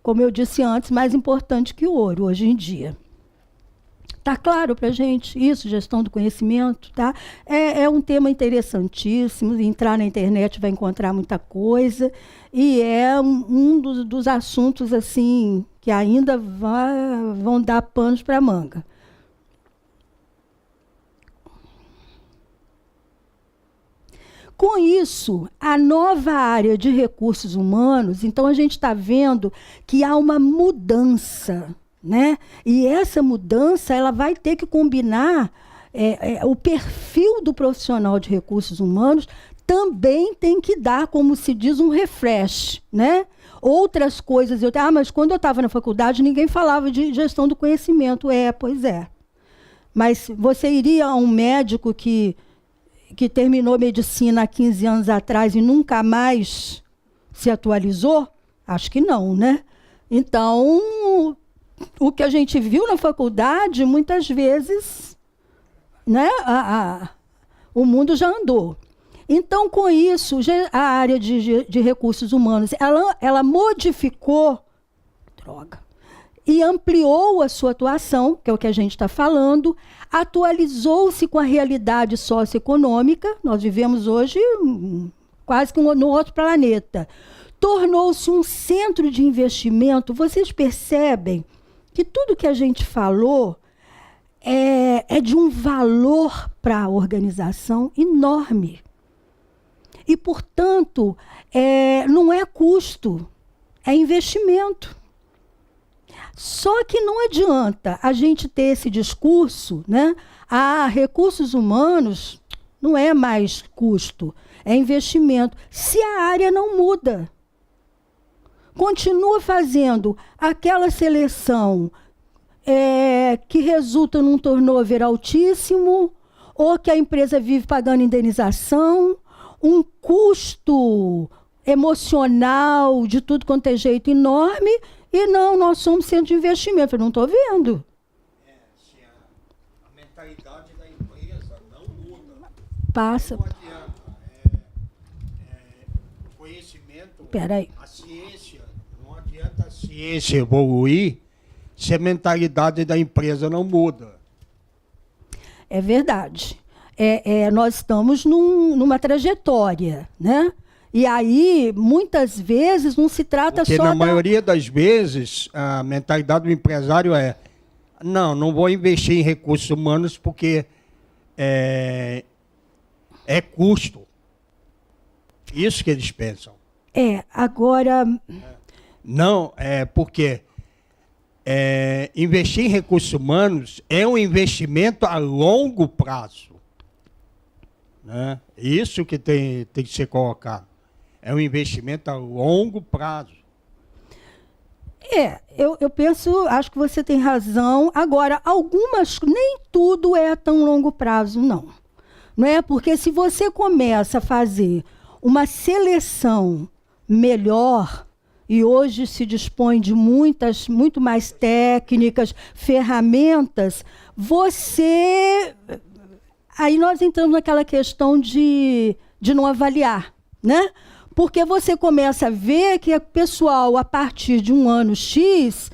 Speaker 1: como eu disse antes, mais importante que o ouro hoje em dia. Está claro para a gente isso, gestão do conhecimento? Tá? É um tema interessantíssimo, entrar na internet vai encontrar muita coisa, e é um dos assuntos assim, que ainda vão dar panos para a manga. Com isso, a nova área de recursos humanos, então a gente está vendo que há uma mudança, né? E essa mudança ela vai ter que combinar o perfil do profissional de recursos humanos, também tem que dar, como se diz, um refresh, né? Outras coisas, mas quando eu estava na faculdade ninguém falava de gestão do conhecimento. Pois é. Mas você iria a um médico que terminou medicina há 15 anos atrás e nunca mais se atualizou? Acho que não, né? Então, o que a gente viu na faculdade, muitas vezes, né, o mundo já andou. Então, com isso, a área de recursos humanos, ela modificou e ampliou a sua atuação, que é o que a gente está falando, atualizou-se com a realidade socioeconômica, nós vivemos hoje quase que no outro planeta, tornou-se um centro de investimento. Vocês percebem que tudo que a gente falou é de um valor para a organização enorme. E, portanto, não é custo, é investimento. Só que não adianta a gente ter esse discurso, né? Recursos humanos não é mais custo, é investimento. Se a área não muda, continua fazendo aquela seleção que resulta num turnover altíssimo, ou que a empresa vive pagando indenização, um custo emocional de tudo quanto é jeito enorme, e não, nós somos centro de investimento. Eu não estou vendo.
Speaker 2: Se a mentalidade da empresa não muda,
Speaker 1: passa.
Speaker 2: Não adianta. O conhecimento, a ciência, não adianta a ciência evoluir se a mentalidade da empresa não muda.
Speaker 1: É verdade. Nós estamos numa trajetória, né? E aí, muitas vezes, não se trata
Speaker 2: porque
Speaker 1: só
Speaker 2: na maioria das vezes, a mentalidade do empresário não vou investir em recursos humanos porque é custo. Isso que eles pensam.
Speaker 1: Agora...
Speaker 2: Não, porque investir em recursos humanos é um investimento a longo prazo. Né? Isso que tem que ser colocado. É um investimento a longo prazo. Eu penso, acho que você tem razão. Agora, nem tudo é a tão longo prazo, não. Não é? Porque se você começa a fazer uma seleção melhor, e hoje se dispõe de muito mais técnicas, ferramentas, aí nós entramos naquela questão de não avaliar, né? Porque você começa a ver que o pessoal, a partir de um ano X,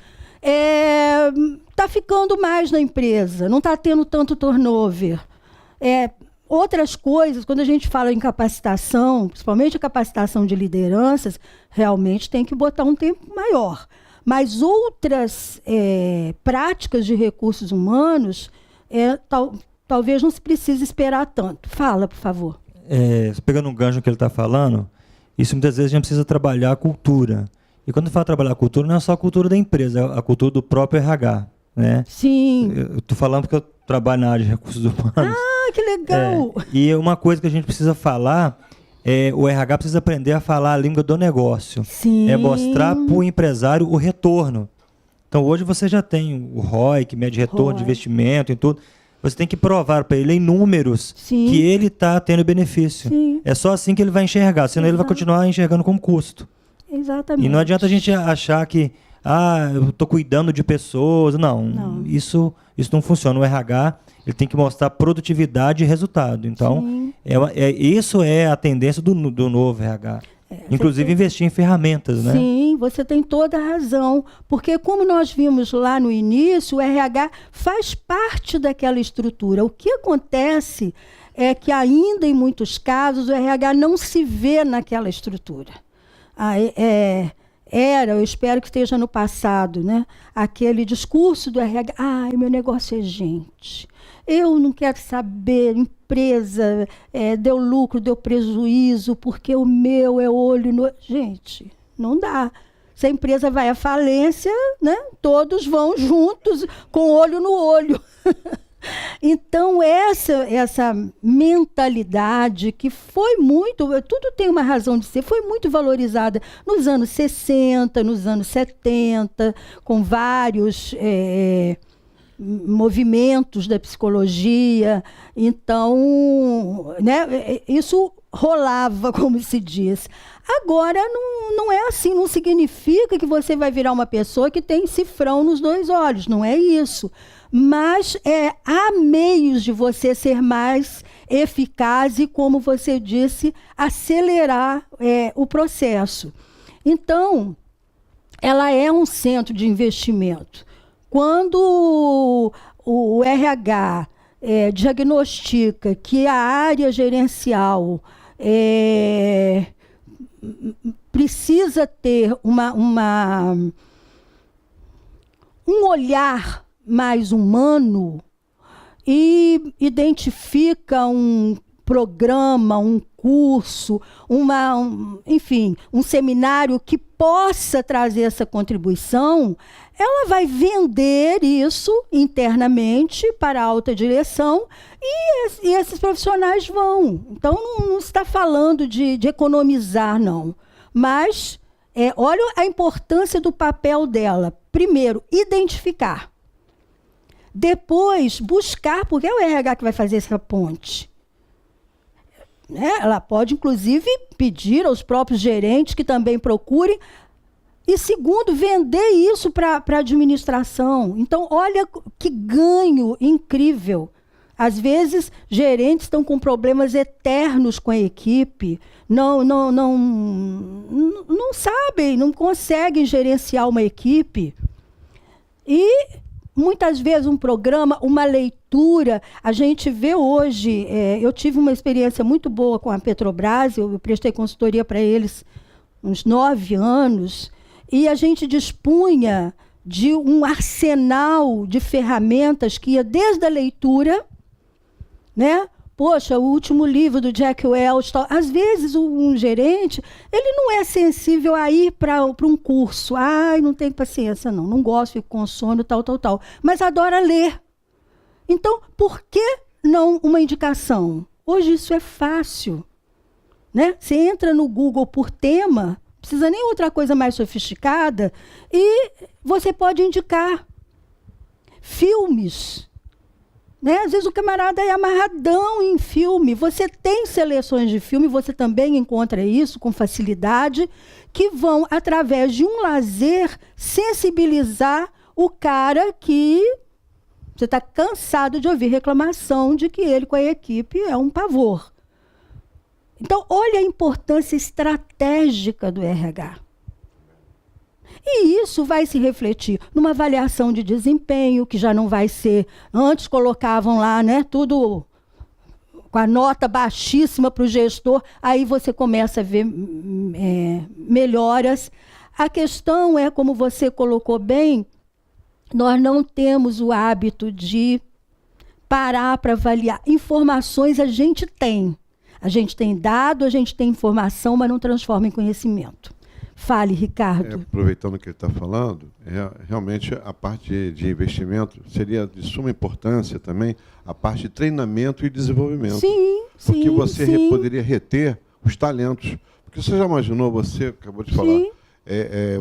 Speaker 1: está ficando mais na empresa, não está tendo tanto turnover. Outras coisas, quando a gente fala em capacitação, principalmente a capacitação de lideranças, realmente tem que botar um tempo maior. Mas outras práticas de recursos humanos, talvez não se precise esperar tanto. Fala, por favor.
Speaker 5: Pegando um gancho que ele está falando, isso muitas vezes a gente precisa trabalhar a cultura. E quando fala trabalhar a cultura, não é só a cultura da empresa, é a cultura do próprio RH. Né?
Speaker 1: Sim.
Speaker 5: Eu estou falando porque eu trabalho na área de recursos humanos.
Speaker 1: Ah, que legal!
Speaker 5: E uma coisa que a gente precisa falar, o RH precisa aprender a falar a língua do negócio.
Speaker 1: Sim.
Speaker 5: Mostrar para o empresário o retorno. Então hoje você já tem o ROI, que mede retorno de investimento e tudo. Você tem que provar para ele em números que ele está tendo benefício. Sim. É só assim que ele vai enxergar, senão ele vai continuar enxergando como custo.
Speaker 1: Exatamente.
Speaker 5: E não adianta a gente achar que eu estou cuidando de pessoas. Não. Isso não funciona. O RH ele tem que mostrar produtividade e resultado. Então, isso é a tendência do novo RH. Inclusive investir em ferramentas, né?
Speaker 1: Sim, você tem toda a razão. Porque como nós vimos lá no início, o RH faz parte daquela estrutura. O que acontece é que ainda em muitos casos o RH não se vê naquela estrutura. Eu espero que esteja no passado, né? Aquele discurso do RH, meu negócio é gente. Eu não quero saber, empresa deu lucro, deu prejuízo, porque o meu é olho no... Gente, não dá. Se a empresa vai à falência, né? Todos vão juntos com olho no olho. Então, essa mentalidade que foi muito, tudo tem uma razão de ser, foi muito valorizada nos anos 60, nos anos 70, com vários movimentos da psicologia. Então, né, isso rolava, como se diz. Agora, não é assim, não significa que você vai virar uma pessoa que tem cifrão nos dois olhos, não é isso. Mas há meios de você ser mais eficaz e, como você disse, acelerar o processo. Então, ela é um centro de investimento. Quando o RH diagnostica que a área gerencial precisa ter um olhar mais humano e identifica um programa, um curso, enfim, um seminário que possa trazer essa contribuição, ela vai vender isso internamente para a alta direção e esses profissionais vão. Então, não se está falando de economizar, não. Mas, olha a importância do papel dela. Primeiro, identificar. Depois, buscar, porque é o RH que vai fazer essa ponte. Ela pode, inclusive, pedir aos próprios gerentes que também procurem. E, segundo, vender isso para a administração. Então, olha que ganho incrível. Às vezes, gerentes estão com problemas eternos com a equipe, não sabem, não conseguem gerenciar uma equipe. E, muitas vezes, um programa, uma leitura, a gente vê hoje, eu tive uma experiência muito boa com a Petrobras, eu prestei consultoria para eles uns 9 anos, e a gente dispunha de um arsenal de ferramentas que ia desde a leitura, né? Poxa, o último livro do Jack Welch, tal. Às vezes um gerente, ele não é sensível a ir para um curso. Não tenho paciência, não gosto, fico com sono, tal. Mas adora ler. Então, por que não uma indicação? Hoje isso é fácil, né? Você entra no Google por tema, não precisa nem outra coisa mais sofisticada, e você pode indicar filmes. Né? Às vezes o camarada é amarradão em filme. Você tem seleções de filme, você também encontra isso com facilidade, que vão, através de um lazer, sensibilizar o cara que você está cansado de ouvir reclamação de que ele com a equipe é um pavor. Então, olha a importância estratégica do RH. E isso vai se refletir numa avaliação de desempenho, que já não vai ser... Antes colocavam lá, né, tudo com a nota baixíssima para o gestor, aí você começa a ver melhoras. A questão é, como você colocou bem, nós não temos o hábito de parar para avaliar. Informações a gente tem. A gente tem dado, a gente tem informação, mas não transforma em conhecimento. Fale, Ricardo.
Speaker 4: Aproveitando o que ele está falando, realmente a parte de investimento seria de suma importância também a parte de treinamento e desenvolvimento.
Speaker 1: Sim,
Speaker 4: porque
Speaker 1: sim,
Speaker 4: você
Speaker 1: sim.
Speaker 4: Poderia reter os talentos. Porque você já imaginou, você acabou de falar,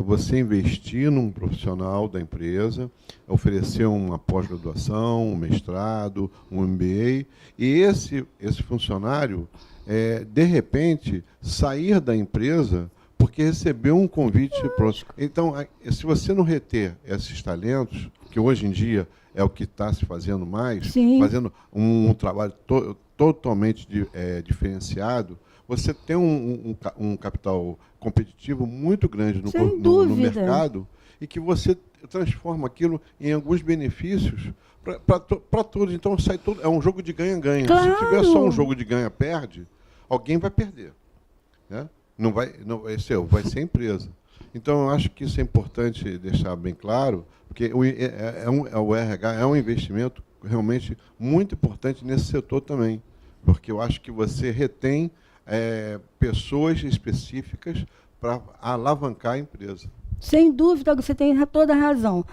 Speaker 4: você investir num profissional da empresa, oferecer uma pós-graduação, um mestrado, um MBA, e esse funcionário, de repente, sair da empresa porque recebeu um convite. Então, se você não reter esses talentos, que hoje em dia é o que está se fazendo mais, fazendo um trabalho totalmente diferenciado, você tem um capital competitivo muito grande no mercado, e que você transforma aquilo em alguns benefícios para todos. Então, sai tudo, é um jogo de ganha-ganha.
Speaker 1: Claro.
Speaker 4: Se tiver só um jogo de ganha-perde, alguém vai perder. Né? Não vai ser a empresa. Então, eu acho que isso é importante deixar bem claro, porque o RH é um investimento realmente muito importante nesse setor também, porque eu acho que você retém pessoas específicas para alavancar a empresa.
Speaker 1: Sem dúvida, você tem toda a razão.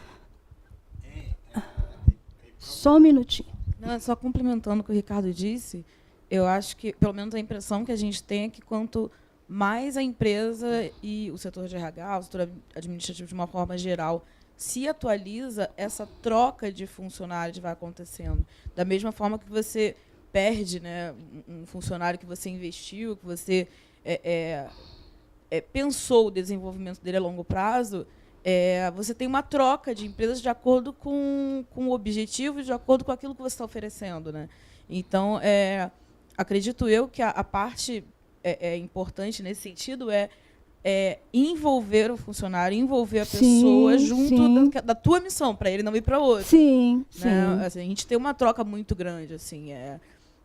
Speaker 1: Só um minutinho.
Speaker 3: Não, só complementando o que o Ricardo disse, eu acho que, pelo menos a impressão que a gente tem é que quanto mais a empresa e o setor de RH, o setor administrativo de uma forma geral, se atualiza, essa troca de funcionários vai acontecendo. Da mesma forma que você perde, né, um funcionário que você investiu, que você pensou o desenvolvimento dele a longo prazo, você tem uma troca de empresas de acordo com o objetivo e de acordo com aquilo que você está oferecendo. Né? Então, acredito eu que a parte importante nesse sentido é envolver o funcionário, envolver a pessoa junto da tua missão, para ele não ir para outra.
Speaker 1: Sim,
Speaker 3: né? Assim, a gente tem uma troca muito grande. Assim,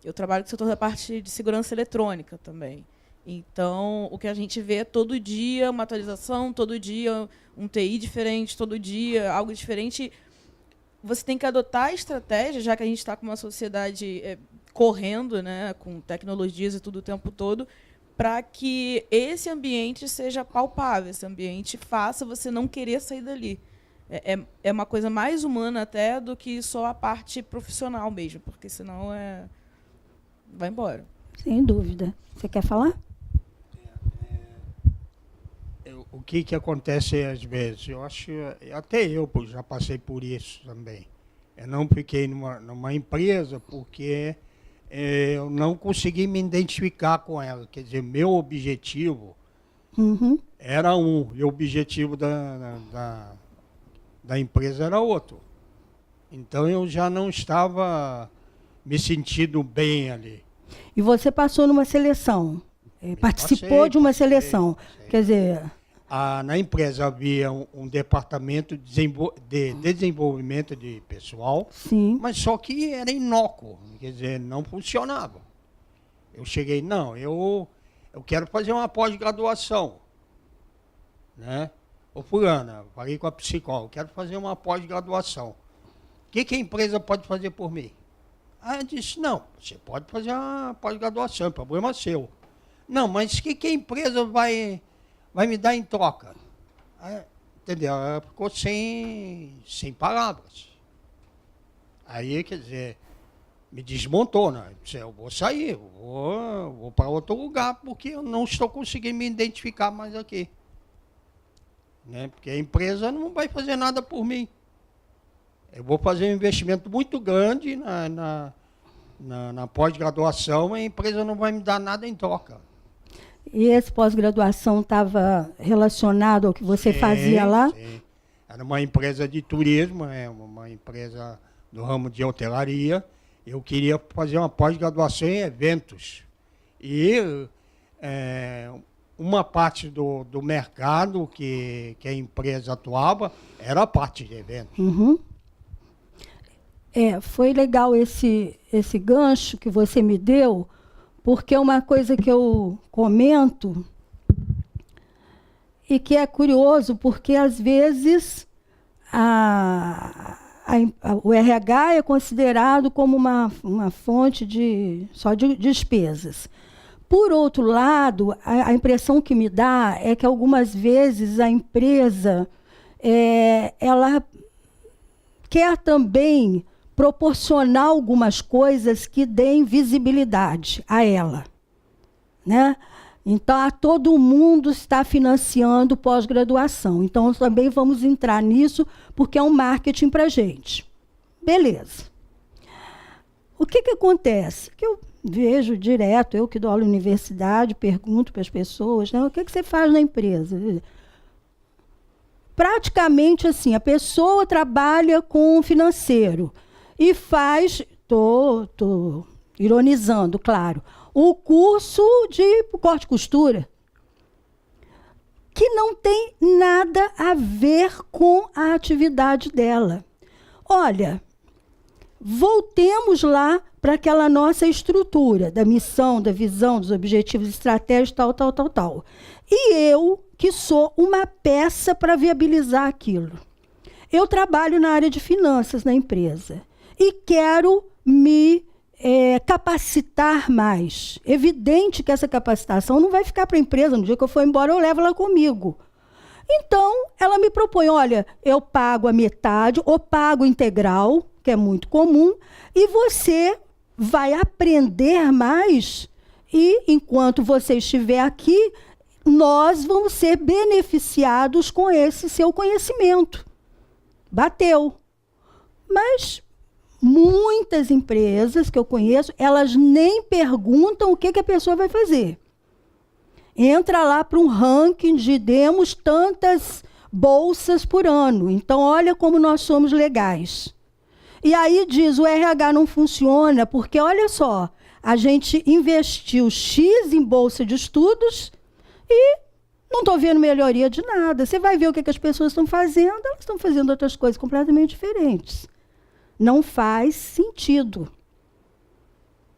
Speaker 3: eu trabalho com o setor da parte de segurança eletrônica também. Então, o que a gente vê é todo dia uma atualização, todo dia um TI diferente, todo dia algo diferente. Você tem que adotar a estratégia, já que a gente está com uma sociedade correndo, né, com tecnologias e tudo o tempo todo, para que esse ambiente seja palpável, esse ambiente faça você não querer sair dali. É uma coisa mais humana até do que só a parte profissional mesmo, porque senão vai embora.
Speaker 1: Sem dúvida. Você quer falar?
Speaker 2: O que acontece às vezes? Eu acho, até eu já passei por isso também. Eu não fiquei numa empresa porque eu não consegui me identificar com ela. Quer dizer, meu objetivo era e o objetivo da empresa era outro. Então, eu já não estava me sentindo bem ali.
Speaker 1: E você passou numa seleção, participou de uma seleção.
Speaker 2: Passei.
Speaker 1: Quer dizer...
Speaker 2: Na empresa havia um departamento de desenvolvimento de pessoal, mas só que era inócuo, quer dizer, não funcionava. Eu cheguei, eu quero fazer uma pós-graduação. Né? Ô fulana, falei com a psicóloga, quero fazer uma pós-graduação. O que a empresa pode fazer por mim? Aí eu disse, não, você pode fazer uma pós-graduação, problema seu. Não, mas o que a empresa vai me dar em troca? Entendeu? Ela ficou sem palavras. Aí, quer dizer, me desmontou, né? Eu disse, eu vou sair, vou para outro lugar, porque eu não estou conseguindo me identificar mais aqui. Né? Porque a empresa não vai fazer nada por mim. Eu vou fazer um investimento muito grande na pós-graduação e a empresa não vai me dar nada em troca.
Speaker 1: E esse pós-graduação estava relacionado ao que você fazia lá?
Speaker 2: Sim. Era uma empresa de turismo, uma empresa do ramo de hotelaria. Eu queria fazer uma pós-graduação em eventos. E uma parte do mercado que a empresa atuava era a parte de eventos.
Speaker 1: Uhum. Foi legal esse gancho que você me deu, porque é uma coisa que eu comento e que é curioso, porque às vezes o RH é considerado como uma fonte só de despesas. Por outro lado, a impressão que me dá é que algumas vezes a empresa ela quer também proporcionar algumas coisas que deem visibilidade a ela, né? Então, todo mundo está financiando pós-graduação. Então, nós também vamos entrar nisso, porque é um marketing para a gente. Beleza. O que acontece? Que eu vejo direto, eu que dou aula na universidade, pergunto para as pessoas, né, o que você faz na empresa? Praticamente assim, a pessoa trabalha com financeiro e faz, estou ironizando, claro, o curso de corte e costura, que não tem nada a ver com a atividade dela. Olha, voltemos lá para aquela nossa estrutura da missão, da visão, dos objetivos estratégicos, tal. E eu, que sou uma peça para viabilizar aquilo. Eu trabalho na área de finanças na empresa e quero me capacitar mais. Evidente que essa capacitação não vai ficar para a empresa. No dia que eu for embora, eu levo ela comigo. Então, ela me propõe, olha, eu pago a metade ou pago integral, que é muito comum, e você vai aprender mais e, enquanto você estiver aqui, nós vamos ser beneficiados com esse seu conhecimento. Bateu. Mas muitas empresas que eu conheço, elas nem perguntam o que a pessoa vai fazer. Entra lá para um ranking de demos tantas bolsas por ano. Então, olha como nós somos legais. E aí diz, o RH não funciona, porque, olha só, a gente investiu X em bolsa de estudos e não estou vendo melhoria de nada. Você vai ver o que as pessoas estão fazendo, elas estão fazendo outras coisas completamente diferentes. Não faz sentido.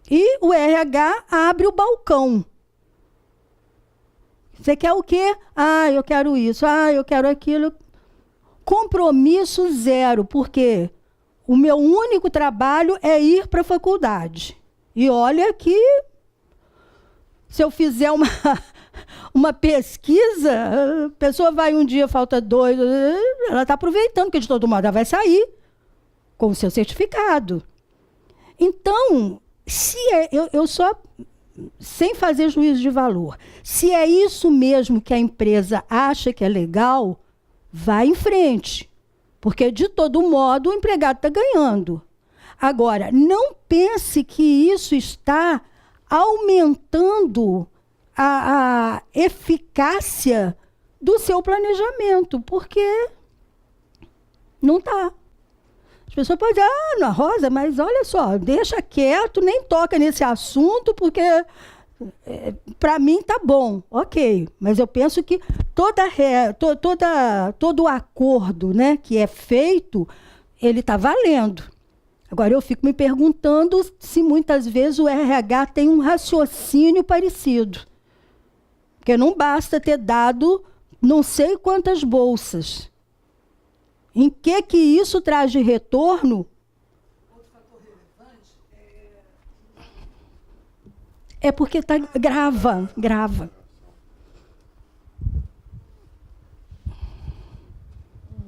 Speaker 1: E o RH abre o balcão. Você quer o quê? Ah, eu quero isso. Ah, eu quero aquilo. Compromisso zero, porque o meu único trabalho é ir para a faculdade. E olha que, se eu fizer uma pesquisa, a pessoa vai um dia, falta 2, ela está aproveitando que de todo modo ela vai sair com o seu certificado. Então, eu só, sem fazer juízo de valor, se é isso mesmo que a empresa acha que é legal, vai em frente. Porque, de todo modo, o empregado está ganhando. Agora, não pense que isso está aumentando a eficácia do seu planejamento, porque não está. As pessoas podem dizer, Ana Rosa, mas olha só, deixa quieto, nem toca nesse assunto, porque para mim tá bom. Ok, mas eu penso que todo o acordo, né, que é feito, ele está valendo. Agora, eu fico me perguntando se muitas vezes o RH tem um raciocínio parecido. Porque não basta ter dado não sei quantas bolsas. Em que isso traz de retorno?
Speaker 6: Outro fator relevante
Speaker 1: é porque grava.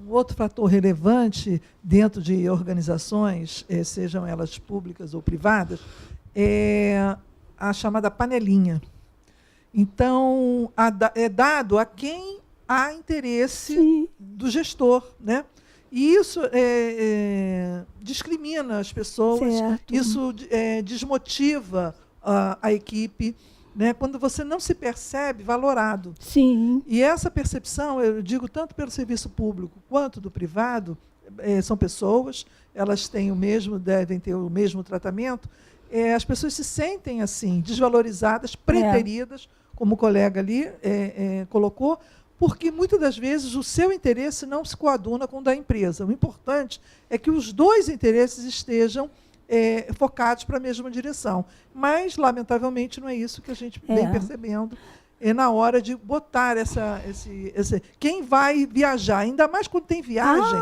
Speaker 6: Um outro fator relevante dentro de organizações, sejam elas públicas ou privadas, é a chamada panelinha. Então, é dado a quem há interesse
Speaker 1: Sim.
Speaker 6: do gestor, né? E isso discrimina as pessoas,
Speaker 1: certo.
Speaker 6: isso desmotiva a equipe, né? Quando você não se percebe valorado.
Speaker 1: Sim.
Speaker 6: E essa percepção, eu digo tanto pelo serviço público quanto do privado, são pessoas, elas têm devem ter o mesmo tratamento, as pessoas se sentem assim, desvalorizadas, preteridas, como o colega ali colocou, porque muitas das vezes o seu interesse não se coaduna com o da empresa. O importante é que os dois interesses estejam focados para a mesma direção. Mas, lamentavelmente, não é isso que a gente vem percebendo na hora de botar quem vai viajar, ainda mais quando tem viagem,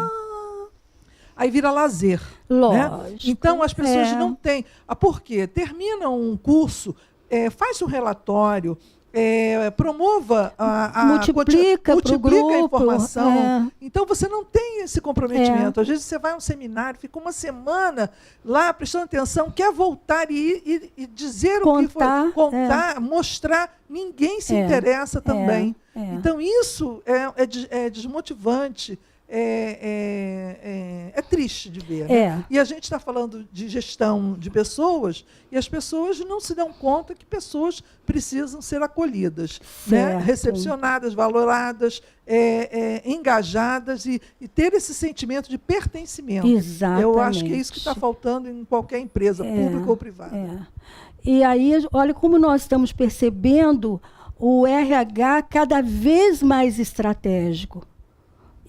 Speaker 6: aí vira lazer.
Speaker 1: Lógico.
Speaker 6: Né? Então, as pessoas não têm... Por quê? Termina um curso, faz um relatório, promova
Speaker 1: multiplica
Speaker 6: a informação. Então, você não tem esse comprometimento. Às vezes, você vai a um seminário, fica uma semana lá prestando atenção, quer voltar e dizer o que foi, contar, mostrar. Ninguém se interessa também. Então, isso é desmotivante. É triste de ver. Né? E a gente está falando de gestão de pessoas e as pessoas não se dão conta que pessoas precisam ser acolhidas, né? Recepcionadas, valoradas, engajadas e ter esse sentimento de pertencimento.
Speaker 1: Exatamente.
Speaker 6: Eu acho que é isso que está faltando em qualquer empresa, pública ou privada.
Speaker 1: E aí, olha como nós estamos percebendo o RH cada vez mais estratégico.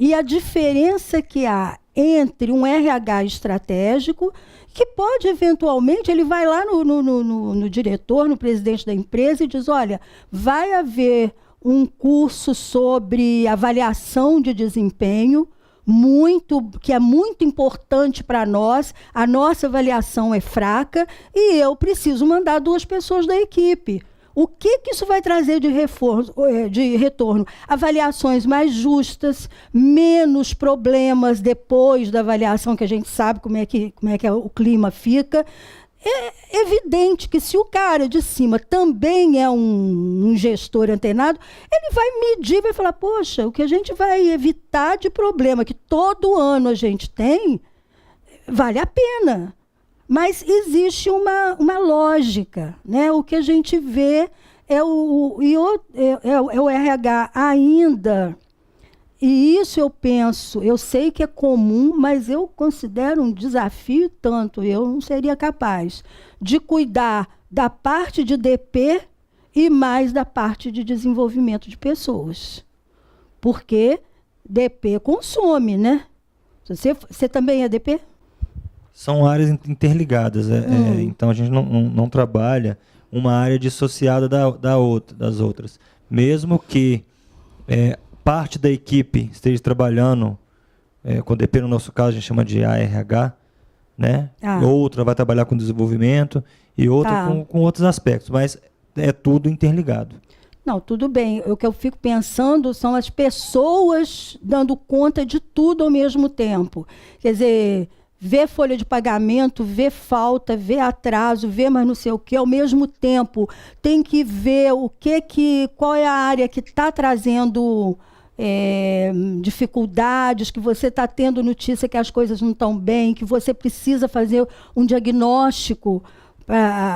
Speaker 1: E a diferença que há entre um RH estratégico, que pode, eventualmente, ele vai lá no diretor, no presidente da empresa e diz, olha, vai haver um curso sobre avaliação de desempenho, que é muito importante para nós, a nossa avaliação é fraca e eu preciso mandar 2 pessoas da equipe. O que isso vai trazer de retorno? Avaliações mais justas, menos problemas depois da avaliação, que a gente sabe como é que o clima fica. É evidente que se o cara de cima também é um gestor antenado, ele vai medir, vai falar, poxa, o que a gente vai evitar de problema que todo ano a gente tem, vale a pena. Mas existe uma lógica, né? O que a gente vê é o RH ainda, e isso eu penso, eu sei que é comum, mas eu considero um desafio tanto, eu não seria capaz de cuidar da parte de DP e mais da parte de desenvolvimento de pessoas. Porque DP consome, né? Você também é DP?
Speaker 5: São áreas interligadas. Então, a gente não trabalha uma área dissociada das outras. Mesmo que parte da equipe esteja trabalhando, com DP, no nosso caso, a gente chama de ARH, né? Outra vai trabalhar com desenvolvimento e outra com outros aspectos, mas é tudo interligado.
Speaker 1: Não, tudo bem. O que eu fico pensando são as pessoas dando conta de tudo ao mesmo tempo. Quer dizer... Vê folha de pagamento, vê falta, vê atraso, vê mais não sei o quê. Ao mesmo tempo, tem que ver qual é a área que está trazendo dificuldades, que você está tendo notícia que as coisas não estão bem, que você precisa fazer um diagnóstico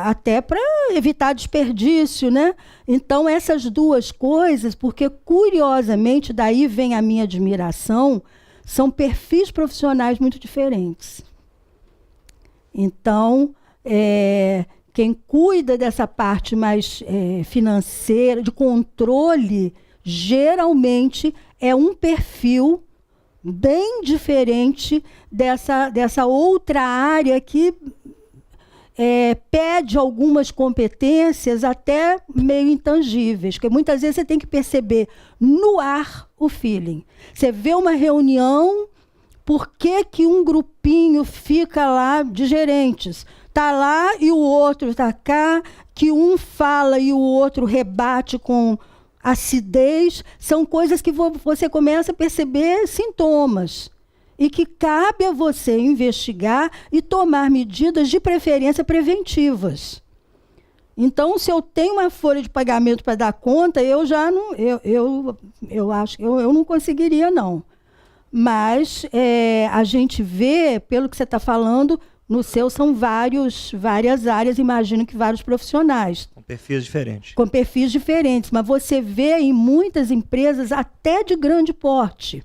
Speaker 1: até para evitar desperdício, né? Então, essas 2 coisas, porque, curiosamente, daí vem a minha admiração, são perfis profissionais muito diferentes. Então, quem cuida dessa parte mais financeira, de controle, geralmente é um perfil bem diferente dessa outra área que pede algumas competências até meio intangíveis, porque muitas vezes você tem que perceber no ar o feeling. Você vê uma reunião, por que um grupinho fica lá de gerentes? Está lá e o outro está cá, que um fala e o outro rebate com acidez. São coisas que você começa a perceber sintomas. E que cabe a você investigar e tomar medidas de preferência preventivas. Então, se eu tenho uma folha de pagamento para dar conta, eu já não, eu acho que eu não conseguiria, não. Mas a gente vê, pelo que você está falando, no seu são várias áreas, imagino que vários profissionais.
Speaker 5: Com perfis diferentes.
Speaker 1: Com perfis diferentes, mas você vê em muitas empresas, até de grande porte,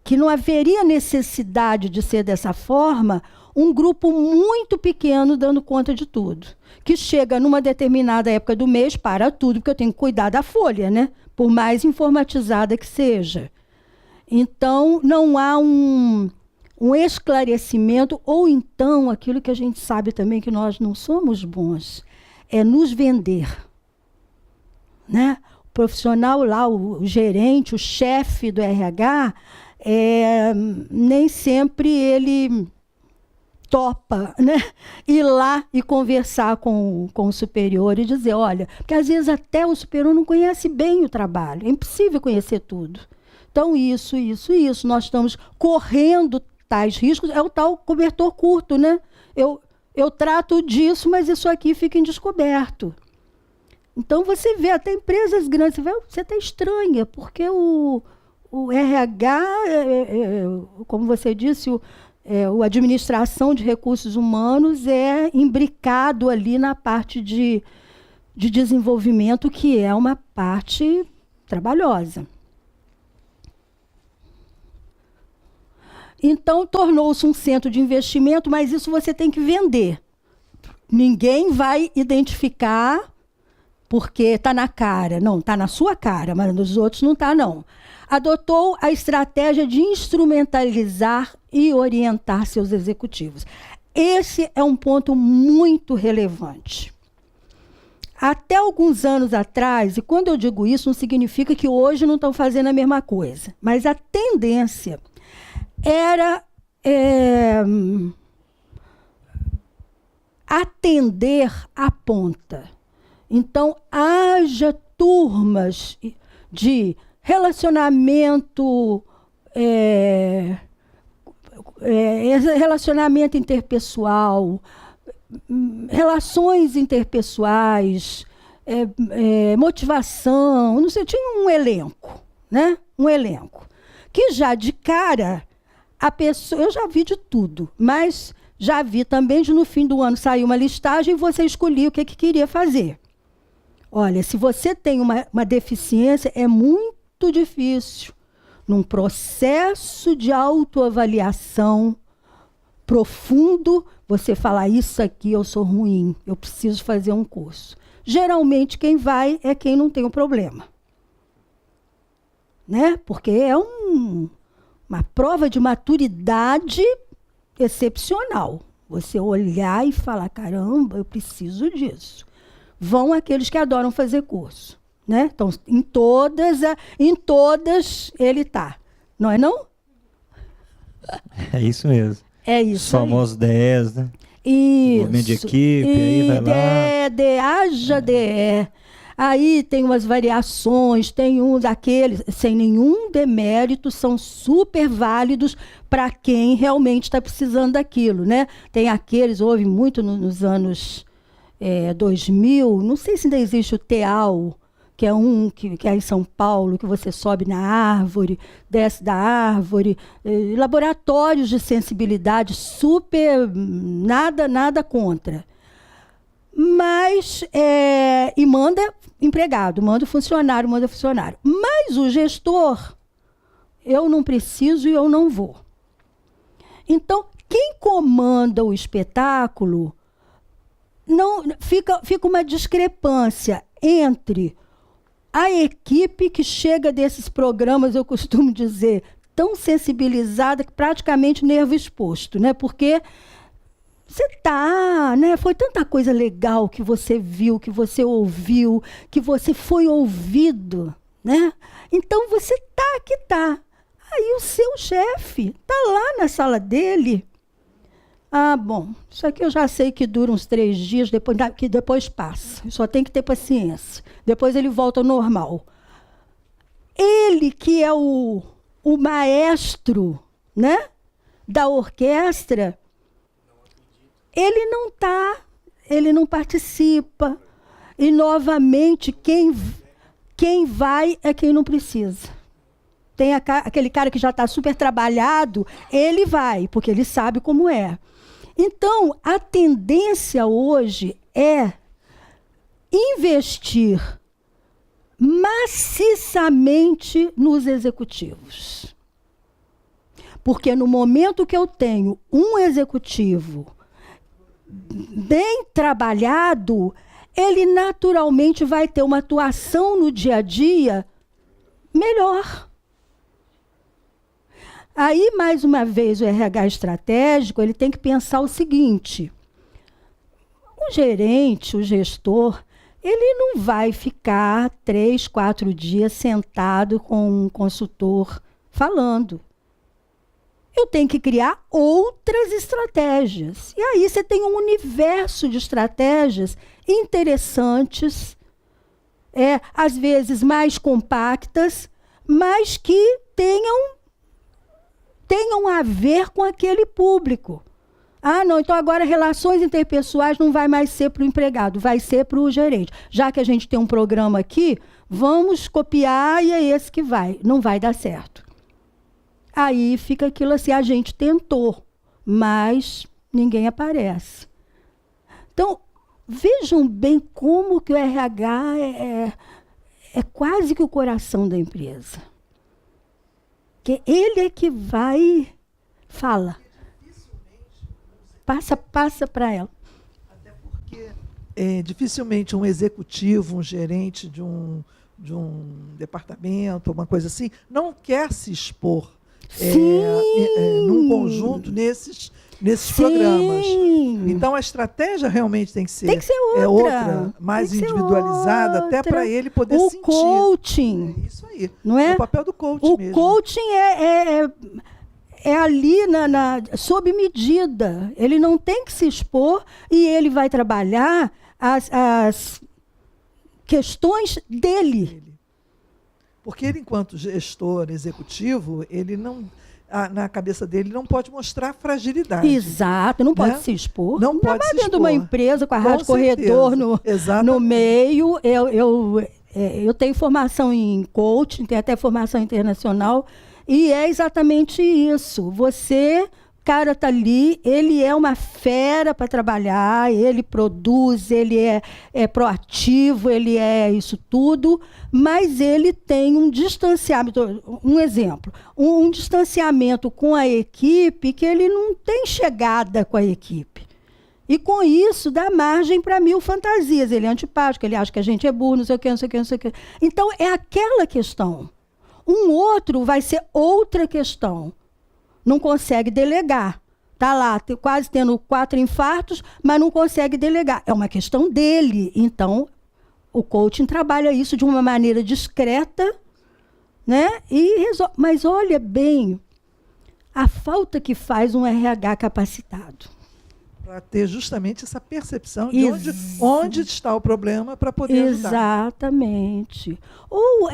Speaker 1: que não haveria necessidade de ser dessa forma, um grupo muito pequeno dando conta de tudo, que chega numa determinada época do mês, para tudo, porque eu tenho que cuidar da folha, né? Por mais informatizada que seja. Então, não há um esclarecimento, ou então, aquilo que a gente sabe também, que nós não somos bons, é nos vender. Né? O profissional lá, o gerente, o chefe do RH, nem sempre ele topa, né? Ir lá e conversar com o superior e dizer, olha, porque às vezes até o superior não conhece bem o trabalho, é impossível conhecer tudo. Então, isso, nós estamos correndo tais riscos, é o tal cobertor curto, né? Eu trato disso, mas isso aqui fica em descoberto. Então, você vê até empresas grandes, você até estranha, porque o RH, como você disse, a administração de recursos humanos é imbricado ali na parte de desenvolvimento, que é uma parte trabalhosa. Então, tornou-se um centro de investimento, mas isso você tem que vender. Ninguém vai identificar porque está na cara. Não, está na sua cara, mas nos outros não está, não. Adotou a estratégia de instrumentalizar e orientar seus executivos. Esse é um ponto muito relevante. Até alguns anos atrás, e quando eu digo isso, não significa que hoje não estão fazendo a mesma coisa, mas a tendência era atender a ponta. Então, haja turmas de relacionamento, relacionamento interpessoal, relações interpessoais, motivação, não sei, tinha um elenco, né? Um elenco. Que já de cara, a pessoa, eu já vi de tudo, mas já vi também de no fim do ano sair uma listagem e você escolhia o que queria fazer. Olha, se você tem uma deficiência, é muito difícil, num processo de autoavaliação profundo, você falar, isso aqui eu sou ruim, eu preciso fazer um curso. Geralmente, quem vai é quem não tem o problema. Né? Porque é uma prova de maturidade excepcional. Você olhar e falar, caramba, eu preciso disso. Vão aqueles que adoram fazer curso. Né? Então, em todas ele está. Não é não?
Speaker 5: É isso mesmo.
Speaker 1: É isso.
Speaker 5: Somos 10, né?
Speaker 1: Isso.
Speaker 5: Movimento de equipe, aí vai lá.
Speaker 1: Haja DE. Aí tem umas variações, tem uns daqueles, sem nenhum demérito, são super válidos para quem realmente está precisando daquilo, né? Tem aqueles, houve muito nos anos 2000, não sei se ainda existe o TEAL, que é um que é em São Paulo, que você sobe na árvore, desce da árvore, laboratórios de sensibilidade, super, nada contra. Mas, e manda empregado, manda funcionário. Mas o gestor, eu não preciso e eu não vou. Então, quem comanda o espetáculo, não fica uma discrepância entre a equipe que chega desses programas, eu costumo dizer, tão sensibilizada que praticamente nervo exposto, né? Porque você tá, né? Foi tanta coisa legal que você viu, que você ouviu, que você foi ouvido, né? Então você tá. Aí o seu chefe tá lá na sala dele. Ah, bom, isso aqui eu já sei que dura uns 3 dias, que depois passa. Só tem que ter paciência. Depois ele volta ao normal. Ele que é o maestro, né, da orquestra, ele não está, ele não participa. E, novamente, quem vai é quem não precisa. Tem aquele cara que já está super trabalhado, ele vai, porque ele sabe como é. Então, a tendência hoje é investir maciçamente nos executivos. Porque no momento que eu tenho um executivo bem trabalhado, ele naturalmente vai ter uma atuação no dia a dia melhor. Aí, mais uma vez, o RH estratégico, ele tem que pensar o seguinte: o gerente, o gestor, ele não vai ficar 3, 4 dias sentado com um consultor falando. Eu tenho que criar outras estratégias. E aí você tem um universo de estratégias interessantes, às vezes mais compactas, mas que tenham a ver com aquele público. Ah, não, então agora relações interpessoais não vai mais ser para o empregado, vai ser para o gerente. Já que a gente tem um programa aqui, vamos copiar e é esse que vai. Não vai dar certo. Aí fica aquilo assim, a gente tentou, mas ninguém aparece. Então, vejam bem como que o RH é quase que o coração da empresa. Que ele é que fala. Passa para ela.
Speaker 6: Até porque dificilmente um executivo, um gerente de um departamento, uma coisa assim, não quer se expor num conjunto nesses programas. Então a estratégia realmente tem que ser outra, mais individualizada, até para ele poder sentir.
Speaker 1: O coaching.
Speaker 6: É isso aí.
Speaker 1: Não é?
Speaker 6: O papel do coaching mesmo.
Speaker 1: O coaching é ali sob medida. Ele não tem que se expor e ele vai trabalhar as questões dele.
Speaker 6: Porque ele, enquanto gestor executivo, ele não, na cabeça dele, não pode mostrar fragilidade.
Speaker 1: Exato, não pode se expor.
Speaker 6: Não pode se expor.
Speaker 1: Dentro de uma empresa com a Rádio Corredor no meio, eu tenho formação em coaching, tenho até formação internacional, e é exatamente isso. O cara está ali, ele é uma fera para trabalhar, ele produz, ele é proativo, ele é isso tudo, mas ele tem um distanciamento, um exemplo, um distanciamento com a equipe que ele não tem chegada com a equipe. E com isso dá margem para 1000 fantasias. Ele é antipático, ele acha que a gente é burro, não sei o quê, não sei o quê, não sei o quê. Então é aquela questão. Um outro vai ser outra questão. Não consegue delegar. Está lá, quase tendo 4 infartos, mas não consegue delegar. É uma questão dele. Então, o coaching trabalha isso de uma maneira discreta, né? Mas olha bem, a falta que faz um RH capacitado.
Speaker 6: Para ter justamente essa percepção de onde está o problema para poder ajudar. Exatamente.
Speaker 1: Ou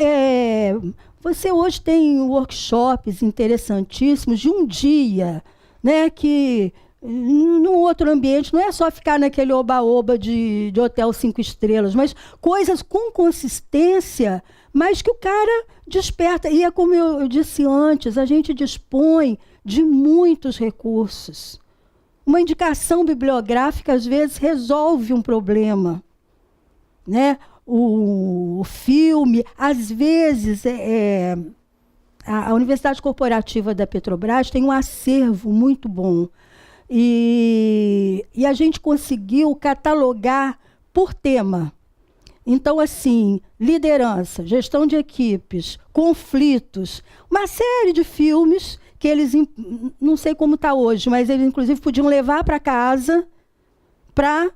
Speaker 1: você hoje tem workshops interessantíssimos de um dia, né, que num outro ambiente, não é só ficar naquele oba-oba de hotel 5 estrelas, mas coisas com consistência, mas que o cara desperta. E é como eu disse antes, a gente dispõe de muitos recursos. Uma indicação bibliográfica, às vezes, resolve um problema, né? O filme, às vezes, a Universidade Corporativa da Petrobras tem um acervo muito bom. E a gente conseguiu catalogar por tema. Então, assim, liderança, gestão de equipes, conflitos, uma série de filmes que eles, não sei como está hoje, mas eles, inclusive, podiam levar para casa para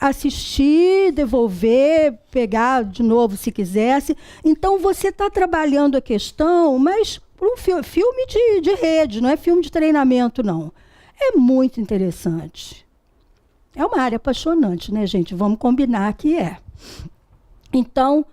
Speaker 1: assistir, devolver, pegar de novo se quisesse. Então, você está trabalhando a questão, mas por um filme de rede, não é filme de treinamento, não. É muito interessante. É uma área apaixonante, né, gente? Vamos combinar que é. Então,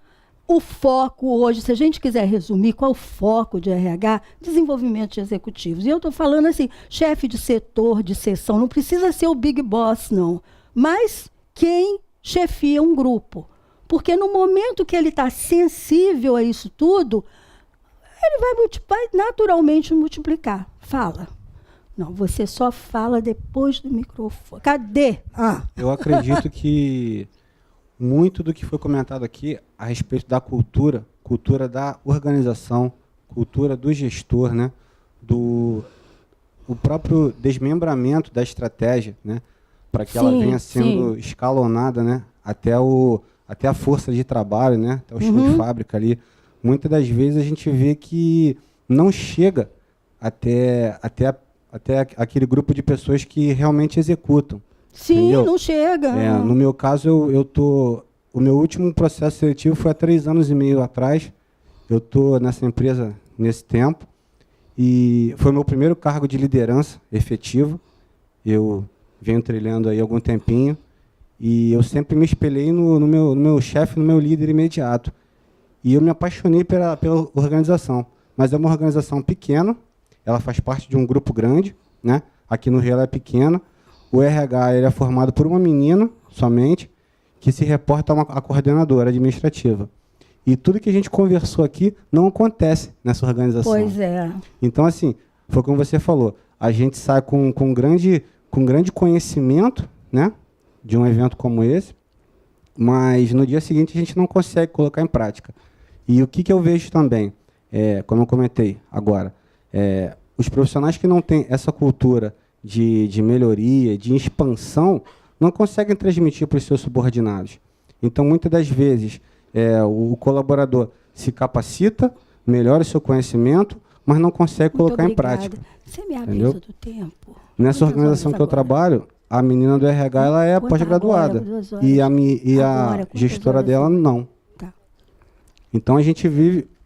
Speaker 1: o foco hoje, se a gente quiser resumir, qual é o foco de RH? Desenvolvimento de executivos. E eu estou falando assim, chefe de setor, de seção, não precisa ser o big boss, não. Mas quem chefia um grupo. Porque no momento que ele está sensível a isso tudo, ele vai naturalmente multiplicar. Fala. Não, você só fala depois do microfone. Cadê?
Speaker 7: Eu acredito que muito do que foi comentado aqui a respeito da cultura da organização, cultura do gestor, né? o próprio desmembramento da estratégia, né? Para que ela venha sendo escalonada, né? Até a força de trabalho, né? Até o chão de fábrica ali. Muitas das vezes a gente vê que não chega até aquele grupo de pessoas que realmente executam.
Speaker 1: Sim,
Speaker 7: entendeu?
Speaker 1: não chega.
Speaker 7: No meu caso, o meu último processo seletivo foi há 3 anos e meio atrás. Eu estou nessa empresa nesse tempo. E foi meu primeiro cargo de liderança efetivo. Eu venho trilhando aí algum tempinho. E eu sempre me espelhei no meu chefe, no meu líder imediato. E eu me apaixonei pela organização. Mas é uma organização pequena, ela faz parte de um grupo grande, né? Aqui no Rio ela é pequena. O RH ele é formado por uma menina somente, que se reporta a coordenadora administrativa. E tudo que a gente conversou aqui não acontece nessa organização.
Speaker 1: Pois é.
Speaker 7: Então, assim, foi como você falou, a gente sai com grande conhecimento, né, de um evento como esse, mas no dia seguinte a gente não consegue colocar em prática. E o que eu vejo também, como eu comentei agora, os profissionais que não têm essa cultura de melhoria, de expansão, não conseguem transmitir para os seus subordinados. Então, muitas das vezes, o colaborador se capacita, melhora o seu conhecimento, mas não consegue colocar em prática.
Speaker 1: Você me avisa do tempo?
Speaker 7: Nessa organização que eu trabalho, a menina do RH ela é pós-graduada e a gestora dela não.
Speaker 1: Tá.
Speaker 7: Então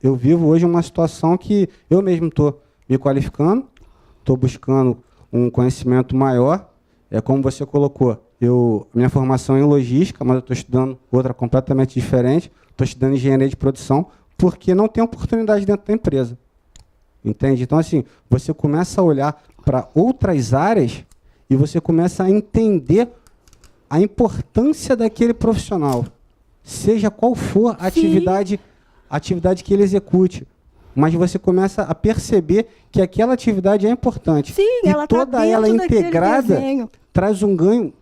Speaker 7: eu vivo hoje uma situação que eu mesmo estou me qualificando, estou buscando um conhecimento maior. Como você colocou, minha formação é em logística, mas eu estou estudando outra completamente diferente. Estou estudando engenharia de produção porque não tem oportunidade dentro da empresa. Entende? Então, assim, você começa a olhar para outras áreas e você começa a entender a importância daquele profissional, seja qual for a atividade que ele execute. Mas você começa a perceber que aquela atividade é importante.
Speaker 1: Sim,
Speaker 7: e
Speaker 1: ela
Speaker 7: toda ela integrada traz um ganho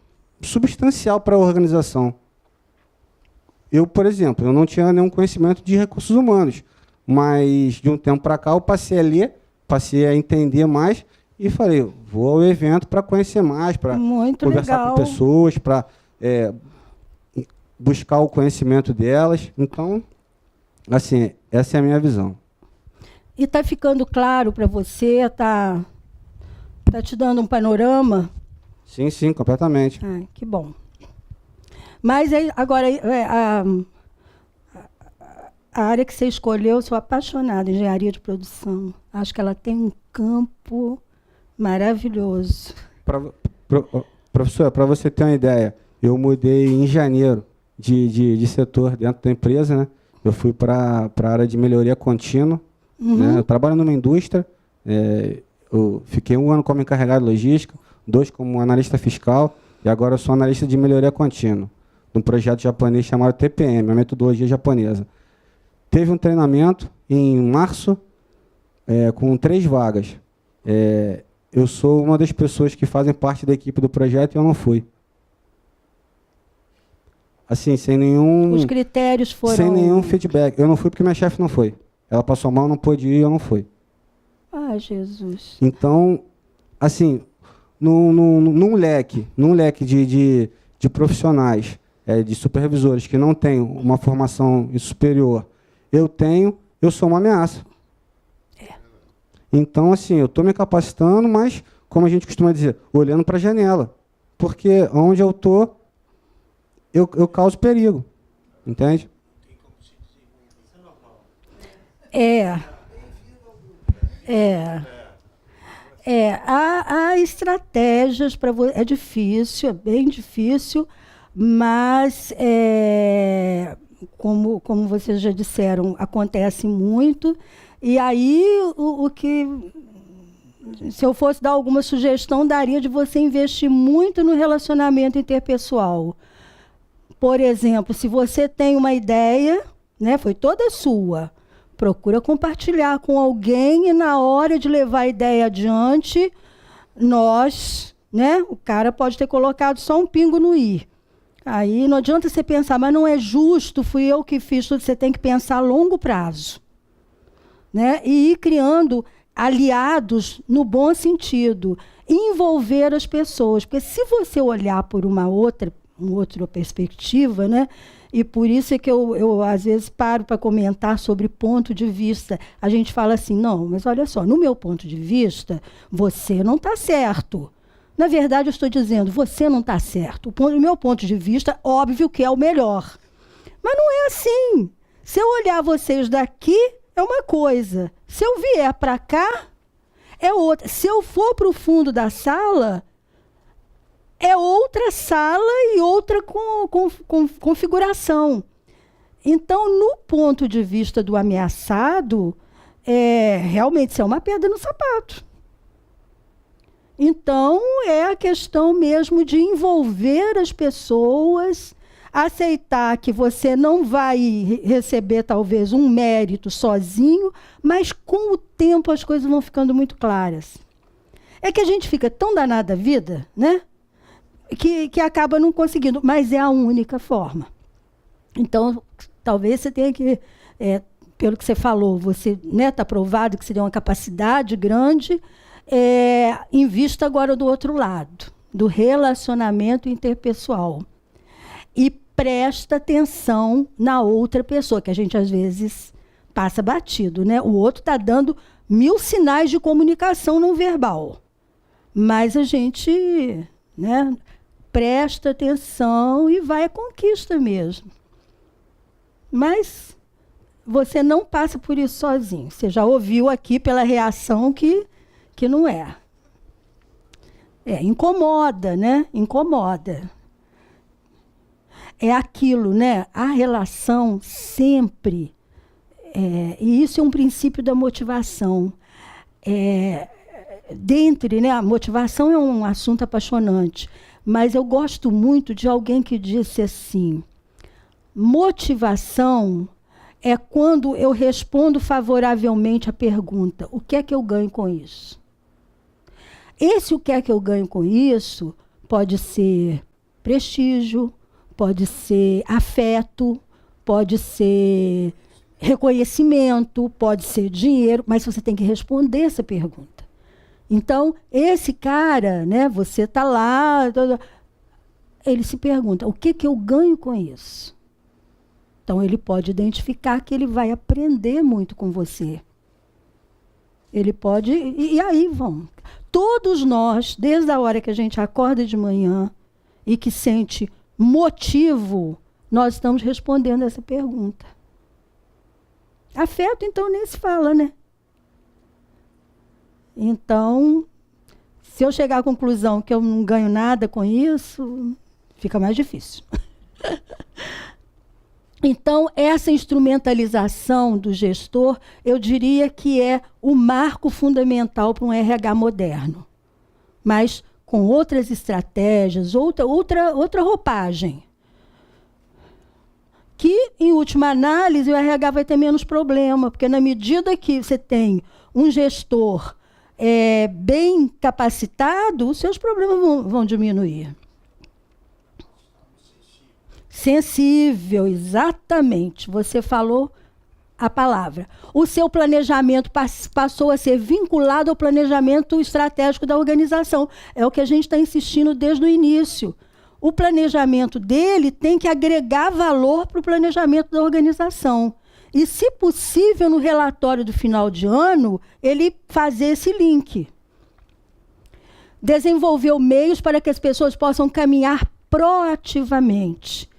Speaker 7: substancial para a organização. Eu, por exemplo, eu não tinha nenhum conhecimento de recursos humanos, mas de um tempo para cá eu passei a ler, passei a entender mais e falei, vou ao evento para conhecer mais, para conversar com pessoas, para buscar o conhecimento delas. Então, assim, essa é a minha visão.
Speaker 1: E está ficando claro para você? Está te dando um panorama?
Speaker 7: Sim, completamente.
Speaker 1: Que bom. Mas agora, a área que você escolheu, eu sou apaixonada em engenharia de produção. Acho que ela tem um campo maravilhoso.
Speaker 7: Professora, para você ter uma ideia, eu mudei em janeiro de setor dentro da empresa, né? Eu fui para a área de melhoria contínua. Né? Eu trabalho numa indústria, eu fiquei 1 ano como encarregado de logística, 2 como analista fiscal, e agora eu sou analista de melhoria contínua, de um projeto japonês chamado TPM, a metodologia japonesa. Teve um treinamento em março, com 3 vagas. Eu sou uma das pessoas que fazem parte da equipe do projeto e eu não fui. Assim, sem nenhum...
Speaker 1: Os critérios foram...
Speaker 7: Sem nenhum feedback. Eu não fui porque minha chefe não foi. Ela passou mal, não pôde ir, eu não fui.
Speaker 1: Jesus.
Speaker 7: Então, assim, num leque de profissionais, de supervisores que não têm uma formação superior, eu sou uma ameaça. Então, assim, eu estou me capacitando, mas, como a gente costuma dizer, olhando para a janela. Porque onde eu estou, eu causo perigo. Entende?
Speaker 1: Há estratégias para você. É difícil, é bem difícil, mas, como vocês já disseram, acontece muito. E aí, se eu fosse dar alguma sugestão, daria de você investir muito no relacionamento interpessoal. Por exemplo, se você tem uma ideia, né, foi toda sua, procura compartilhar com alguém e na hora de levar a ideia adiante, o cara pode ter colocado só um pingo no i. Aí não adianta você pensar, mas não é justo, fui eu que fiz tudo. Você tem que pensar a longo prazo, né? E ir criando aliados no bom sentido, envolver as pessoas, porque se você olhar por uma outra perspectiva, né? E por isso é que eu às vezes paro para comentar sobre ponto de vista. A gente fala assim, não, mas olha só, no meu ponto de vista, você não está certo. Na verdade, eu estou dizendo, você não está certo. O meu ponto de vista, óbvio que é o melhor. Mas não é assim. Se eu olhar vocês daqui, é uma coisa. Se eu vier para cá, é outra. Se eu for para o fundo da sala, é outra sala e outra configuração. Então, no ponto de vista do ameaçado, realmente isso é uma pedra no sapato. Então, é a questão mesmo de envolver as pessoas, aceitar que você não vai receber, talvez, um mérito sozinho, mas com o tempo as coisas vão ficando muito claras. É que a gente fica tão danada a vida, né? Que acaba não conseguindo, mas é a única forma. Então, talvez você tenha que, pelo que você falou, você está provado que você tem uma capacidade grande, invista agora do outro lado, do relacionamento interpessoal. E presta atenção na outra pessoa, que a gente às vezes passa batido, né? O outro está dando 1000 sinais de comunicação não verbal. Mas a gente, né, presta atenção e vai à conquista mesmo. Mas você não passa por isso sozinho. Você já ouviu aqui pela reação que não é. Incomoda, né? Incomoda. É aquilo, né? A relação sempre, e isso é um princípio da motivação. Né? A motivação é um assunto apaixonante, mas eu gosto muito de alguém que disse assim: motivação é quando eu respondo favoravelmente a pergunta: o que é que eu ganho com isso? Esse o que é que eu ganho com isso pode ser prestígio, pode ser afeto, pode ser reconhecimento, pode ser dinheiro, mas você tem que responder essa pergunta. Então, esse cara, né, você está lá, ele se pergunta, o que eu ganho com isso? Então, ele pode identificar que ele vai aprender muito com você. Ele pode, e aí vão. Todos nós, desde a hora que a gente acorda de manhã e que sente motivo, nós estamos respondendo essa pergunta. Afeto, então, nem se fala, né? Então, se eu chegar à conclusão que eu não ganho nada com isso, fica mais difícil. Então, essa instrumentalização do gestor, eu diria que é o marco fundamental para um RH moderno. Mas com outras estratégias, outra roupagem. Que, em última análise, o RH vai ter menos problema, porque na medida que você tem um gestor bem capacitado, os seus problemas vão diminuir. Sensível, exatamente. Você falou a palavra. O seu planejamento passou a ser vinculado ao planejamento estratégico da organização. É o que a gente está insistindo desde o início. O planejamento dele tem que agregar valor para o planejamento da organização. E, se possível, no relatório do final de ano, ele fazer esse link. Desenvolver meios para que as pessoas possam caminhar proativamente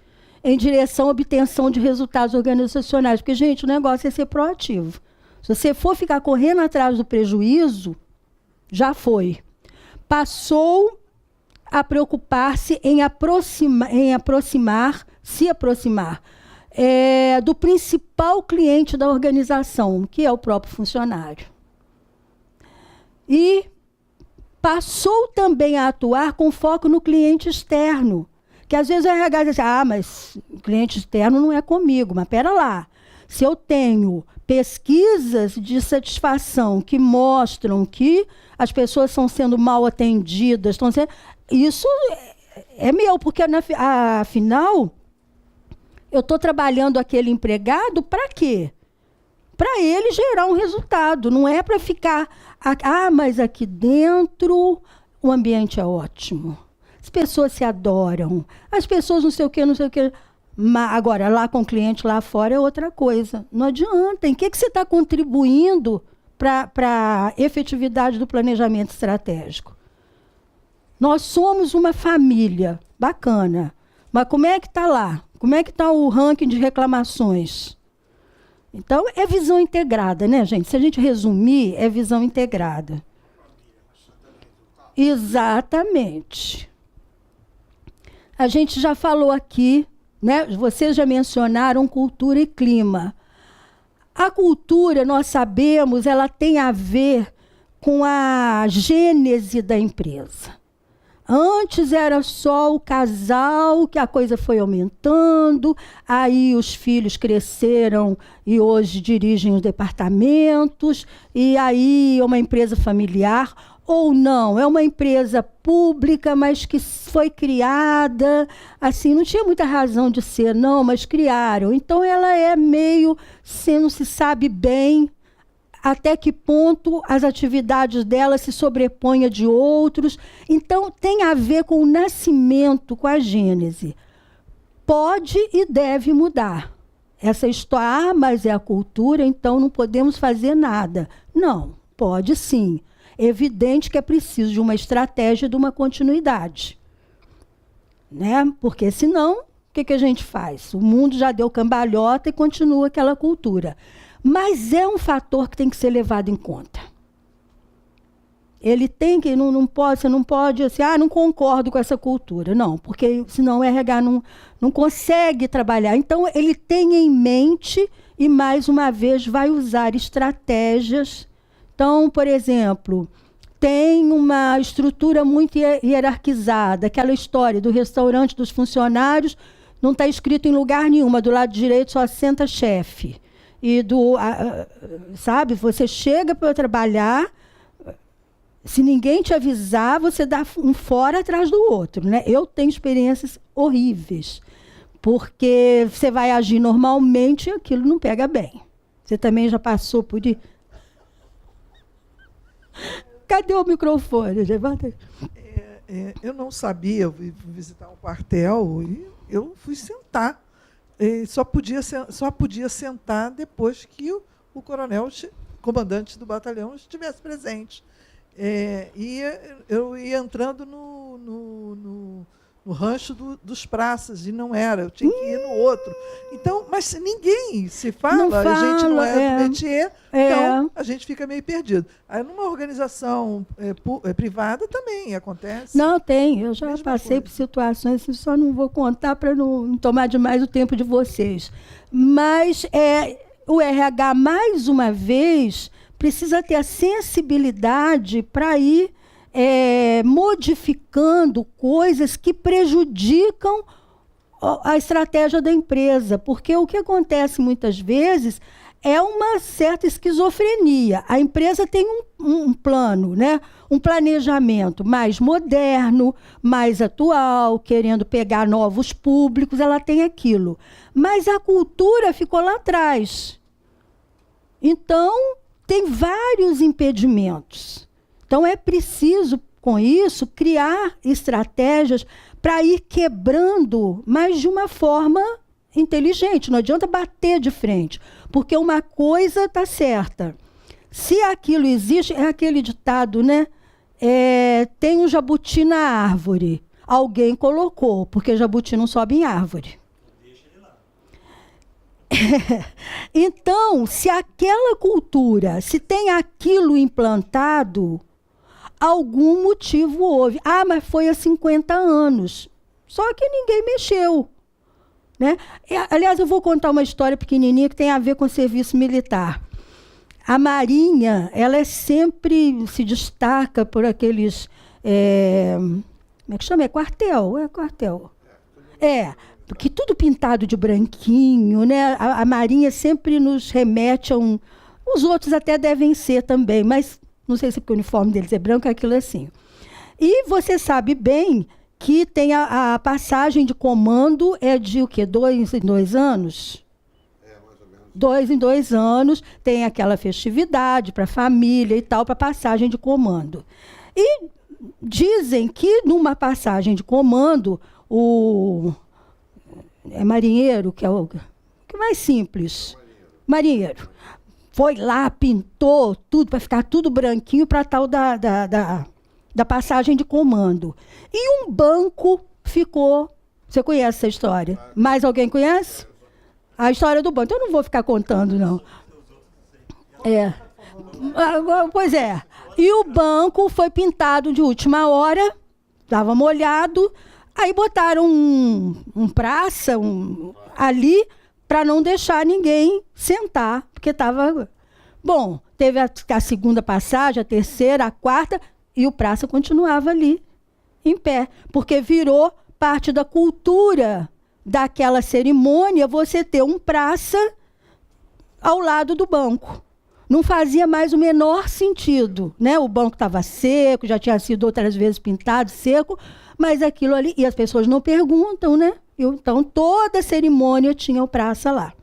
Speaker 1: em direção à obtenção de resultados organizacionais. Porque, gente, o negócio é ser proativo. Se você for ficar correndo atrás do prejuízo, já foi. Passou a preocupar-se em se aproximar do principal cliente da organização, que é o próprio funcionário. E passou também a atuar com foco no cliente externo. Que às vezes o RH diz assim, mas o cliente externo não é comigo. Mas espera lá, se eu tenho pesquisas de satisfação que mostram que as pessoas estão sendo mal atendidas, isso é meu, porque afinal eu estou trabalhando aquele empregado para quê? para ele gerar um resultado. Não é para ficar, mas aqui dentro o ambiente é ótimo. As pessoas se adoram. As pessoas não sei o quê, não sei o quê. Mas agora, lá com o cliente, lá fora, é outra coisa. Não adianta. Em que você está contribuindo para a efetividade do planejamento estratégico? Nós somos uma família bacana. Mas como é que está lá? Como é que está o ranking de reclamações? Então, é visão integrada, né, gente? Se a gente resumir, é visão integrada. Exatamente. A gente já falou aqui, né? Vocês já mencionaram cultura e clima. A cultura, nós sabemos, ela tem a ver com a gênese da empresa. Antes era só o casal, que a coisa foi aumentando, aí os filhos cresceram e hoje dirigem os departamentos, e aí é uma empresa familiar, ou não, é uma empresa pública, mas que foi criada, assim, não tinha muita razão de ser, não, mas criaram. Então ela é meio, não se sabe bem até que ponto as atividades dela se sobrepõem a de outros. Então, tem a ver com o nascimento, com a gênese. Pode e deve mudar. Essa história, mas é a cultura, então não podemos fazer nada. Não, pode sim. É evidente que é preciso de uma estratégia e de uma continuidade. Né? Porque senão, o que a gente faz? O mundo já deu cambalhota e continua aquela cultura. Mas é um fator que tem que ser levado em conta. Ele tem que, você não pode, assim, não concordo com essa cultura. Não, porque senão o RH não consegue trabalhar. Então, ele tem em mente e, mais uma vez, vai usar estratégias. Então, por exemplo, tem uma estrutura muito hierarquizada, aquela história do restaurante dos funcionários, não está escrito em lugar nenhum, do lado direito só senta chefe. E sabe, você chega para trabalhar, se ninguém te avisar, você dá um fora atrás do outro, né? Eu tenho experiências horríveis, porque você vai agir normalmente e aquilo não pega bem. Você também já passou por isso? Cadê o microfone?
Speaker 6: Eu não sabia, eu fui visitar um quartel e eu fui sentar. Só podia sentar depois que o coronel, comandante do batalhão, estivesse presente. E eu ia entrando no rancho dos praças, e não era, eu tinha que ir no outro. Então, mas ninguém se fala, a gente não é do métier, então a gente fica meio perdido. Aí, numa organização privada também acontece.
Speaker 1: Não, tem. Eu já passei por situações, só não vou contar para não tomar demais o tempo de vocês. Mas o RH, mais uma vez, precisa ter a sensibilidade para ir modificando coisas que prejudicam a estratégia da empresa. Porque o que acontece muitas vezes é uma certa esquizofrenia. A empresa tem um plano, né? Um planejamento mais moderno, mais atual, querendo pegar novos públicos, ela tem aquilo. Mas a cultura ficou lá atrás. Então, tem vários impedimentos. Então, é preciso, com isso, criar estratégias para ir quebrando, mas de uma forma inteligente. Não adianta bater de frente, porque uma coisa está certa. Se aquilo existe, é aquele ditado, né? Tem um jabuti na árvore. Alguém colocou, porque jabuti não sobe em árvore. Deixa ele lá. Então, se aquela cultura, se tem aquilo implantado, algum motivo houve. Mas foi há 50 anos. Só que ninguém mexeu. Né? Aliás, eu vou contar uma história pequenininha que tem a ver com o serviço militar. A Marinha, ela sempre se destaca por aqueles... como é que chama? Quartel. É quartel. Porque tudo pintado de branquinho, né? A Marinha sempre nos remete a um... Os outros até devem ser também, mas não sei se porque o uniforme deles é branco, aquilo é assim. E você sabe bem que tem a passagem de comando de o quê? 2 em 2 anos?
Speaker 4: Mais ou menos
Speaker 1: 2 em 2 anos, tem aquela festividade para a família e tal, para passagem de comando. E dizem que numa passagem de comando, o marinheiro, que é o que mais simples, marinheiro, foi lá, pintou tudo, para ficar tudo branquinho para tal da passagem de comando. E um banco ficou... Você conhece essa história? Mais alguém conhece? A história do banco. Eu não vou ficar contando, não. Pois é. E o banco foi pintado de última hora, estava molhado, aí botaram um praça ali para não deixar ninguém sentar, porque estava... Bom, teve a segunda passagem, a terceira, a quarta, e o praça continuava ali, em pé, porque virou parte da cultura daquela cerimônia você ter um praça ao lado do banco. Não fazia mais o menor sentido, né? O banco estava seco, já tinha sido outras vezes pintado, seco, mas aquilo ali... E as pessoas não perguntam, né? Então, toda cerimônia tinha o praça lá.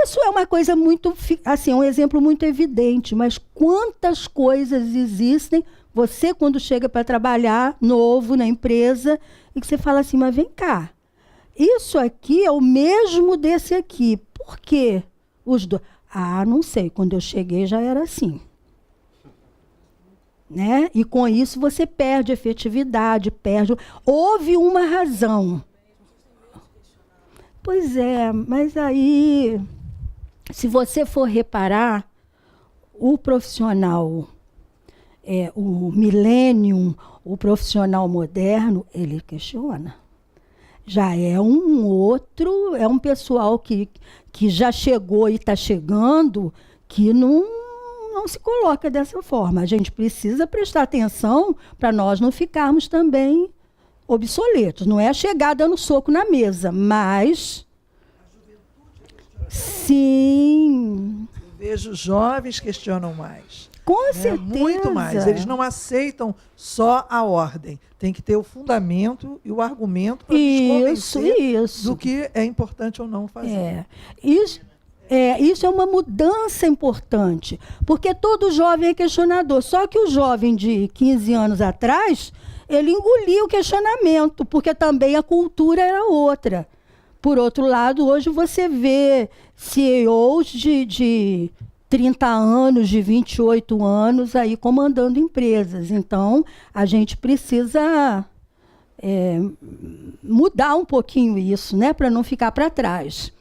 Speaker 1: Isso é uma coisa muito... Assim, um exemplo muito evidente, mas quantas coisas existem... Você, quando chega para trabalhar novo na empresa, e que você fala assim, mas vem cá, isso aqui é o mesmo desse aqui. Por quê? Os dois. Ah, não sei, quando eu cheguei já era assim. Né? E com isso você perde efetividade, perde... Houve uma razão. Pois é, mas aí, se você for reparar, o profissional... o millennium, o profissional moderno, ele questiona. Já é um outro, é um pessoal que já chegou e está chegando, que não se coloca dessa forma. A gente precisa prestar atenção para nós não ficarmos também obsoletos. Não é chegar dando soco na mesa, mas... Sim.
Speaker 6: Eu vejo jovens questionam mais.
Speaker 1: Com certeza.
Speaker 6: Muito mais. Eles não aceitam só a ordem. Tem que ter o fundamento e o argumento para nos convencer do que é importante ou não fazer.
Speaker 1: Isso é uma mudança importante, porque todo jovem é questionador. Só que o jovem de 15 anos atrás, ele engolia o questionamento, porque também a cultura era outra. Por outro lado, hoje você vê CEOs de 30 anos, de 28 anos, aí comandando empresas. Então, a gente precisa mudar um pouquinho isso, né, para não ficar para trás.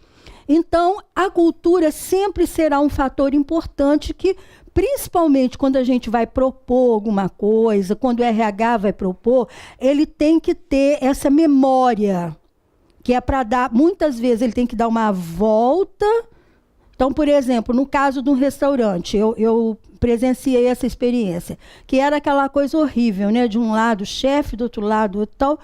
Speaker 1: Então, a cultura sempre será um fator importante que, principalmente quando a gente vai propor alguma coisa, quando o RH vai propor, ele tem que ter essa memória, que é para dar, muitas vezes ele tem que dar uma volta. Então, por exemplo, no caso de um restaurante, eu presenciei essa experiência, que era aquela coisa horrível, né? De um lado o chefe, do outro lado o tal.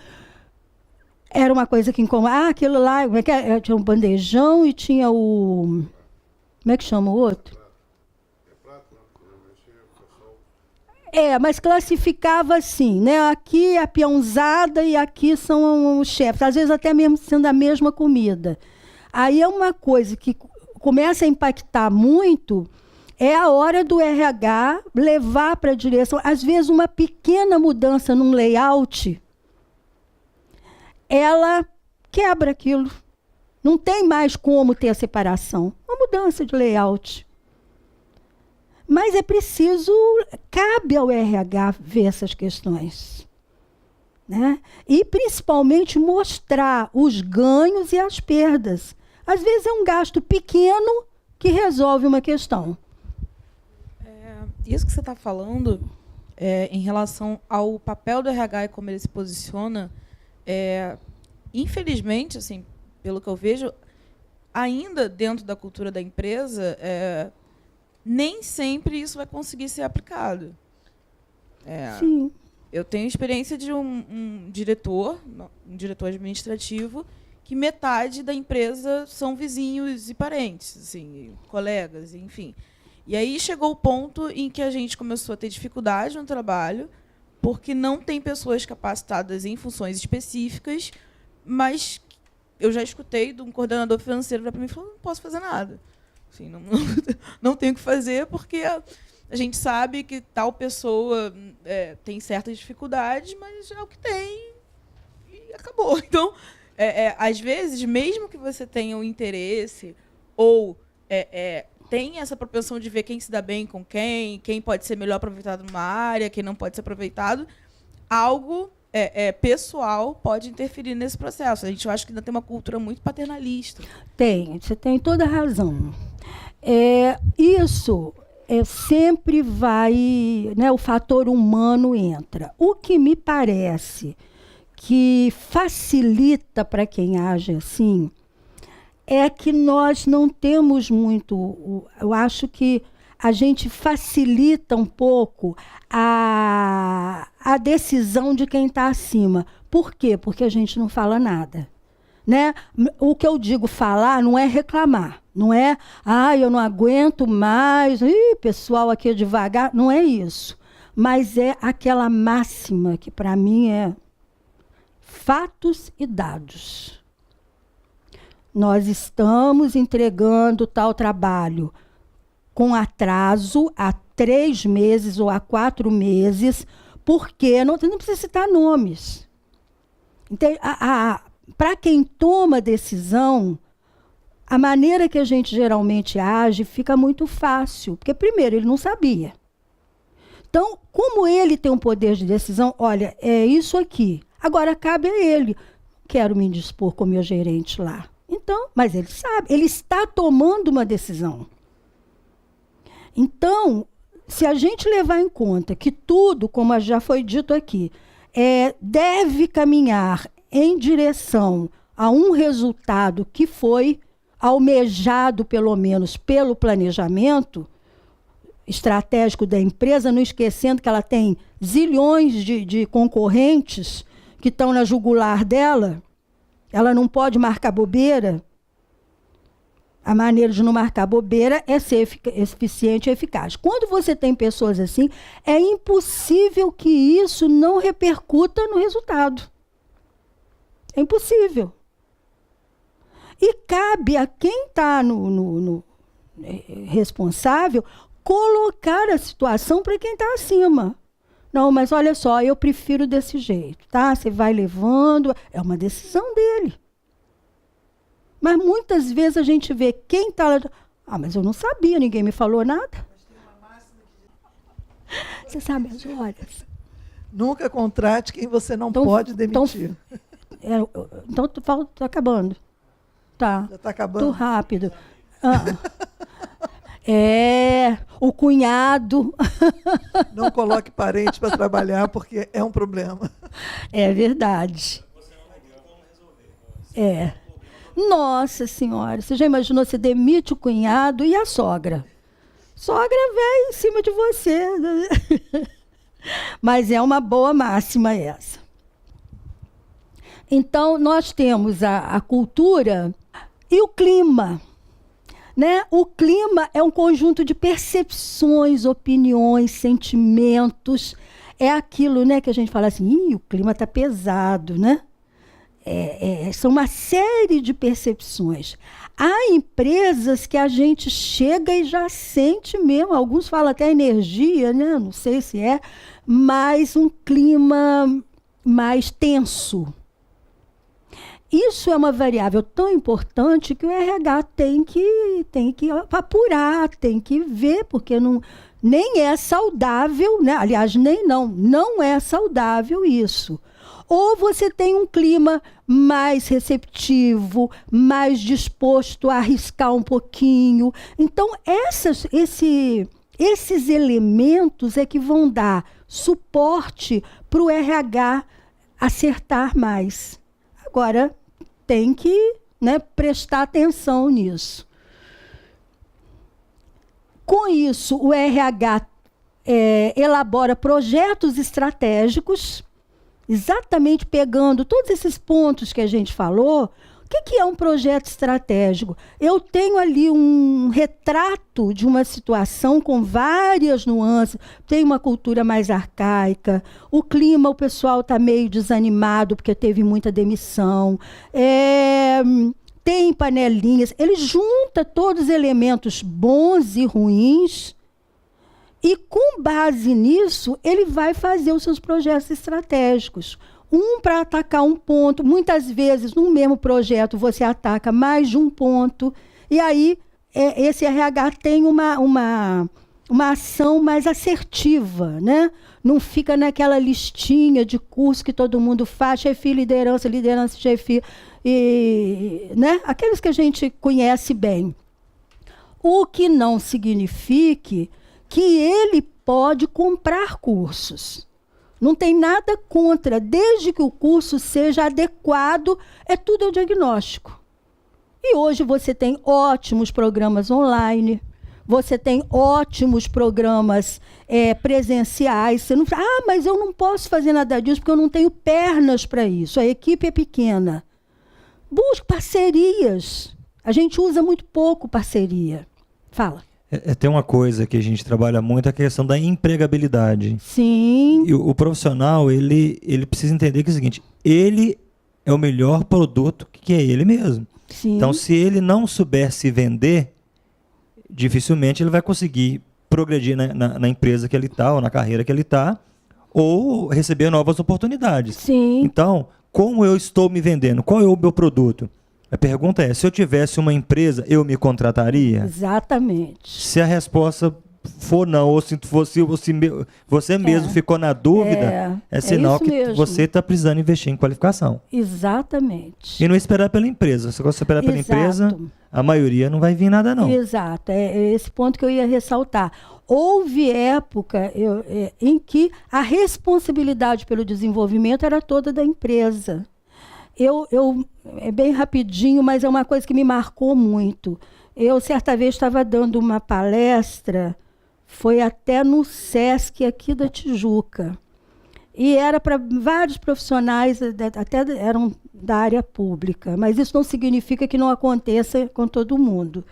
Speaker 1: Era uma coisa que incomodava. Aquilo lá, como é que é? Tinha um bandejão e tinha o... Como é que chama o outro? Mas classificava assim, né? Aqui é a peãozada e aqui são os chefes. Às vezes até mesmo sendo a mesma comida. Aí é uma coisa que começa a impactar muito, é a hora do RH levar para a direção. Às vezes, uma pequena mudança num layout, ela quebra aquilo. Não tem mais como ter a separação. Uma mudança de layout. Mas é preciso, cabe ao RH ver essas questões. Né? E, principalmente, mostrar os ganhos e as perdas. Às vezes é um gasto pequeno que resolve uma questão.
Speaker 3: Isso que você está falando, em relação ao papel do RH e como ele se posiciona, infelizmente, assim, pelo que eu vejo, ainda dentro da cultura da empresa, nem sempre isso vai conseguir ser aplicado.
Speaker 1: Sim.
Speaker 3: Eu tenho experiência de um diretor administrativo, que metade da empresa são vizinhos e parentes, assim, colegas, enfim. E aí chegou o ponto em que a gente começou a ter dificuldade no trabalho, porque não tem pessoas capacitadas em funções específicas, mas eu já escutei de um coordenador financeiro para mim e falou, não posso fazer nada. Assim, não tem o que fazer, porque a gente sabe que tal pessoa tem certas dificuldades, mas é o que tem e acabou. Então, às vezes, mesmo que você tenha um interesse ou tem essa propensão de ver quem se dá bem com quem pode ser melhor aproveitado numa área, quem não pode ser aproveitado, algo pessoal pode interferir nesse processo. A gente acha que ainda tem uma cultura muito paternalista.
Speaker 1: Você tem toda a razão. Isso sempre vai, né, o fator humano entra. O que me parece que facilita para quem age assim é que nós não temos muito. Eu acho que a gente facilita um pouco a decisão de quem está acima. Por quê? Porque a gente não fala nada. Né? O que eu digo falar não é reclamar, não é, eu não aguento mais, pessoal aqui é devagar, não é isso. Mas é aquela máxima que para mim é fatos e dados. Nós estamos entregando tal trabalho com atraso há 3 meses ou há 4 meses, porque não precisa citar nomes. Então, para quem toma decisão, a maneira que a gente geralmente age fica muito fácil, porque, primeiro, ele não sabia. Então, como ele tem um poder de decisão, olha, é isso aqui, agora cabe a ele. Quero me indispor com o meu gerente lá. Então, mas ele sabe, ele está tomando uma decisão. Então, se a gente levar em conta que tudo, como já foi dito aqui, deve caminhar em direção a um resultado que foi almejado, pelo menos, pelo planejamento estratégico da empresa, não esquecendo que ela tem zilhões de concorrentes que estão na jugular dela, ela não pode marcar bobeira. A maneira de não marcar bobeira é ser eficiente e eficaz. Quando você tem pessoas assim, é impossível que isso não repercuta no resultado. É impossível. E cabe a quem está no responsável colocar a situação para quem está acima. Não, mas olha só, eu prefiro desse jeito, tá? Você vai levando, é uma decisão dele. Mas muitas vezes a gente vê quem está lá... mas eu não sabia, ninguém me falou nada. Você sabe as horas.
Speaker 6: Nunca contrate quem você não pode demitir.
Speaker 1: Então, estou acabando. Tá.
Speaker 6: Já está acabando?
Speaker 1: Tô rápido. O cunhado.
Speaker 6: Não coloque parente para trabalhar, porque é um problema.
Speaker 1: É verdade. Nossa Senhora, você já imaginou, você demite o cunhado e a sogra? Sogra vem em cima de você. Mas é uma boa máxima essa. Então, nós temos a cultura e o clima. Né? O clima é um conjunto de percepções, opiniões, sentimentos. É aquilo, né, que a gente fala assim, o clima está pesado, né? São uma série de percepções. Há empresas que a gente chega e já sente mesmo, alguns falam até energia, né? Não sei se mas um clima mais tenso. Isso é uma variável tão importante que o RH tem que apurar, tem que ver, porque nem é saudável, né? Aliás, não é saudável isso. Ou você tem um clima mais receptivo, mais disposto a arriscar um pouquinho. Então, esses elementos é que vão dar suporte para o RH acertar mais. Agora, tem que, né, prestar atenção nisso. Com isso, o RH elabora projetos estratégicos, exatamente pegando todos esses pontos que a gente falou. O que é um projeto estratégico? Eu tenho ali um retrato de uma situação com várias nuances. Tem uma cultura mais arcaica, o clima, o pessoal está meio desanimado porque teve muita demissão. tem panelinhas, ele junta todos os elementos bons e ruins e, com base nisso, ele vai fazer os seus projetos estratégicos. Para atacar um ponto, muitas vezes, no mesmo projeto, você ataca mais de um ponto, e aí esse RH tem uma ação mais assertiva, né? Não fica naquela listinha de curso que todo mundo faz, chefia, liderança, chefia, né? Aqueles que a gente conhece bem. O que não significa que ele pode comprar cursos. Não tem nada contra, desde que o curso seja adequado, tudo o diagnóstico. E hoje você tem ótimos programas online, você tem ótimos programas presenciais. Você não fala, mas eu não posso fazer nada disso porque eu não tenho pernas para isso, a equipe é pequena. Busque parcerias. A gente usa muito pouco parceria. Fala.
Speaker 5: Tem uma coisa que a gente trabalha muito, a questão da empregabilidade.
Speaker 1: Sim.
Speaker 5: E o profissional, ele precisa entender que é o seguinte, ele é o melhor produto que é ele mesmo.
Speaker 1: Sim.
Speaker 5: Então, se ele não souber se vender, dificilmente ele vai conseguir progredir na empresa que ele está, ou na carreira que ele está, ou receber novas oportunidades.
Speaker 1: Sim.
Speaker 5: Então, como eu estou me vendendo? Qual é o meu produto? A pergunta é, se eu tivesse uma empresa, eu me contrataria?
Speaker 1: Exatamente.
Speaker 5: Se a resposta for não, ou se você mesmo ficou na dúvida, é sinal que
Speaker 1: mesmo.
Speaker 5: Você está precisando investir em qualificação.
Speaker 1: Exatamente.
Speaker 5: E não esperar pela empresa. Se você esperar pela empresa, a maioria não vai vir nada, não.
Speaker 1: Exato. É esse ponto que eu ia ressaltar. Houve época em que a responsabilidade pelo desenvolvimento era toda da empresa. É bem rapidinho, mas é uma coisa que me marcou muito. Eu, certa vez, estava dando uma palestra, foi até no SESC aqui da Tijuca. E era para vários profissionais, até eram da área pública, mas isso não significa que não aconteça com todo mundo.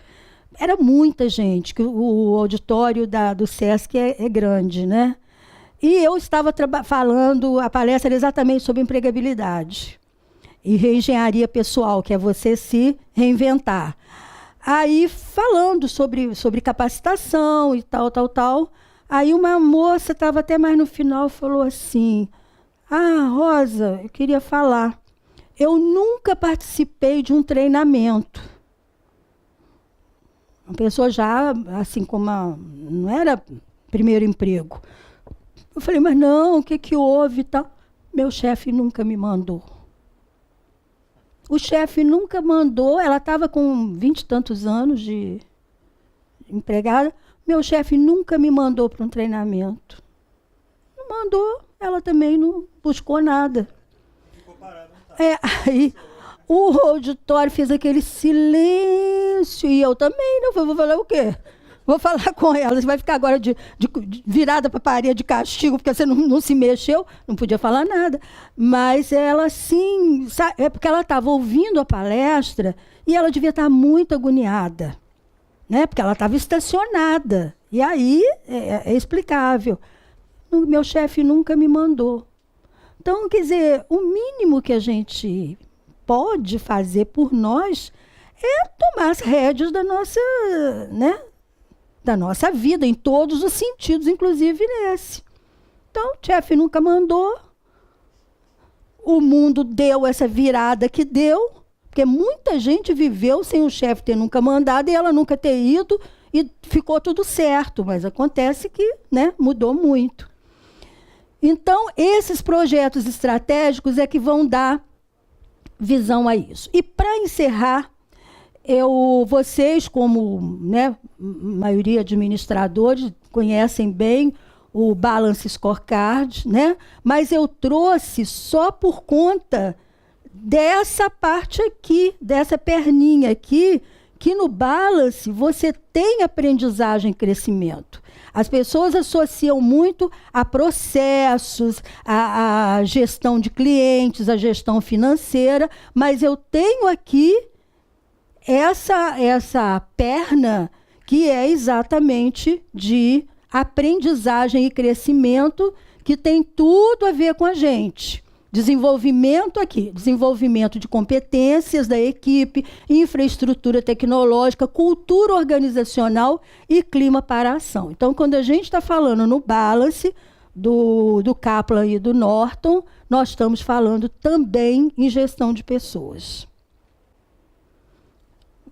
Speaker 1: Era muita gente, que o auditório do SESC é grande, né? E eu estava falando, a palestra era exatamente sobre empregabilidade e reengenharia pessoal, que é você se reinventar. Aí, falando sobre capacitação e tal, aí uma moça, estava até mais no final, falou assim, Rosa, eu queria falar, eu nunca participei de um treinamento. Uma pessoa já, assim, não era primeiro emprego. Eu falei, mas não, o que houve e tal? Meu chefe nunca me mandou. O chefe nunca mandou, ela estava com 20 e tantos anos de empregada, meu chefe nunca me mandou para um treinamento. Não mandou, ela também não buscou nada. Ficou parada, tá? Aí o auditório fez aquele silêncio, e eu também, não vou falar o quê? Vou falar com ela, você vai ficar agora de virada para a parede de castigo, porque você não se mexeu, não podia falar nada. Mas ela, sim, é porque ela estava ouvindo a palestra e ela devia estar muito agoniada, né? Porque ela estava estacionada. E aí é explicável. Meu chefe nunca me mandou. Então, quer dizer, o mínimo que a gente pode fazer por nós é tomar as rédeas da nossa, né? Da nossa vida, em todos os sentidos, inclusive nesse. Então, o chefe nunca mandou, o mundo deu essa virada que deu, porque muita gente viveu sem o chefe ter nunca mandado e ela nunca ter ido, e ficou tudo certo, mas acontece que, né, mudou muito. Então, esses projetos estratégicos é que vão dar visão a isso. E, para encerrar, vocês, como, né, maioria administradores, conhecem bem o Balance Scorecard, né? Mas eu trouxe só por conta dessa parte aqui, dessa perninha aqui, que no Balance você tem aprendizagem e crescimento. As pessoas associam muito a processos, a gestão de clientes, a gestão financeira, mas eu tenho aqui essa perna que é exatamente de aprendizagem e crescimento, que tem tudo a ver com a gente. Desenvolvimento aqui, desenvolvimento de competências da equipe, infraestrutura tecnológica, cultura organizacional e clima para a ação. Então, quando a gente está falando no balance do Kaplan e do Norton, nós estamos falando também em gestão de pessoas.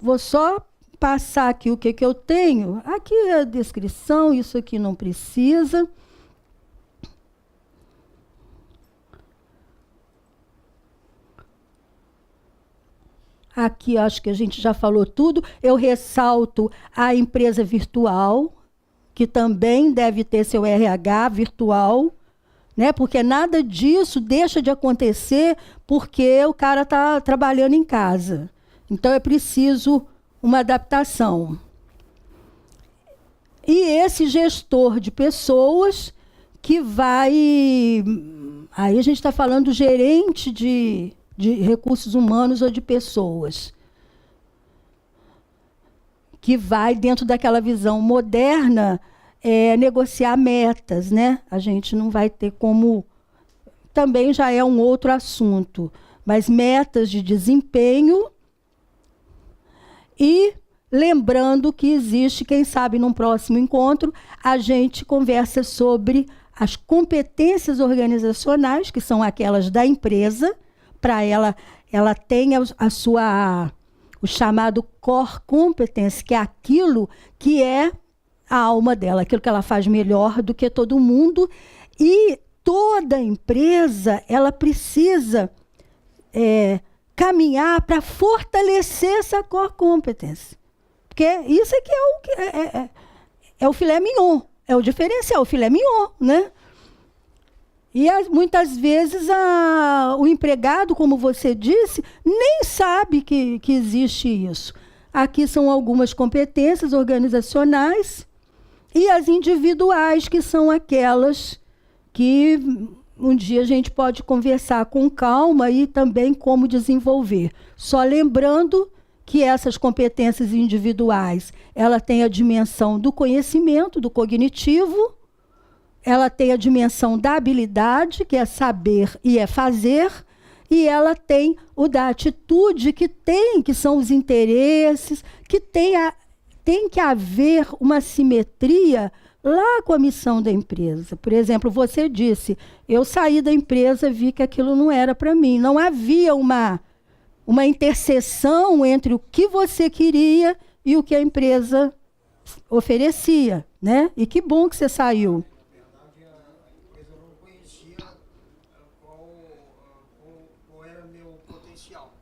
Speaker 1: Vou só passar aqui o que eu tenho. Aqui é a descrição, isso aqui não precisa. Aqui acho que a gente já falou tudo. Eu ressalto a empresa virtual, que também deve ter seu RH virtual, né? Porque nada disso deixa de acontecer porque o cara está trabalhando em casa. Então é preciso uma adaptação. E esse gestor de pessoas que vai... Aí a gente está falando do gerente de recursos humanos ou de pessoas, que vai, dentro daquela visão moderna, negociar metas, né? A gente não vai ter como... Também já é um outro assunto, mas metas de desempenho. E lembrando que existe, quem sabe num próximo encontro, a gente conversa sobre as competências organizacionais, que são aquelas da empresa, para ela tenha o chamado core competence, que é aquilo que é a alma dela, aquilo que ela faz melhor do que todo mundo. E toda empresa ela precisa caminhar para fortalecer essa core competence. Porque isso aqui é o filé mignon, é o diferencial, o filé mignon, né? E muitas vezes o empregado, como você disse, nem sabe que existe isso. Aqui são algumas competências organizacionais e as individuais, que são aquelas que um dia a gente pode conversar com calma e também como desenvolver. Só lembrando que essas competências individuais, ela tem a dimensão do conhecimento, do cognitivo, ela tem a dimensão da habilidade, que é saber e é fazer, e ela tem o da atitude, que são os interesses, que tem que haver uma simetria lá com a missão da empresa. Por exemplo, você disse, eu saí da empresa, vi que aquilo não era para mim. Não havia uma interseção entre o que você queria e o que a empresa oferecia, né? E que bom que você saiu.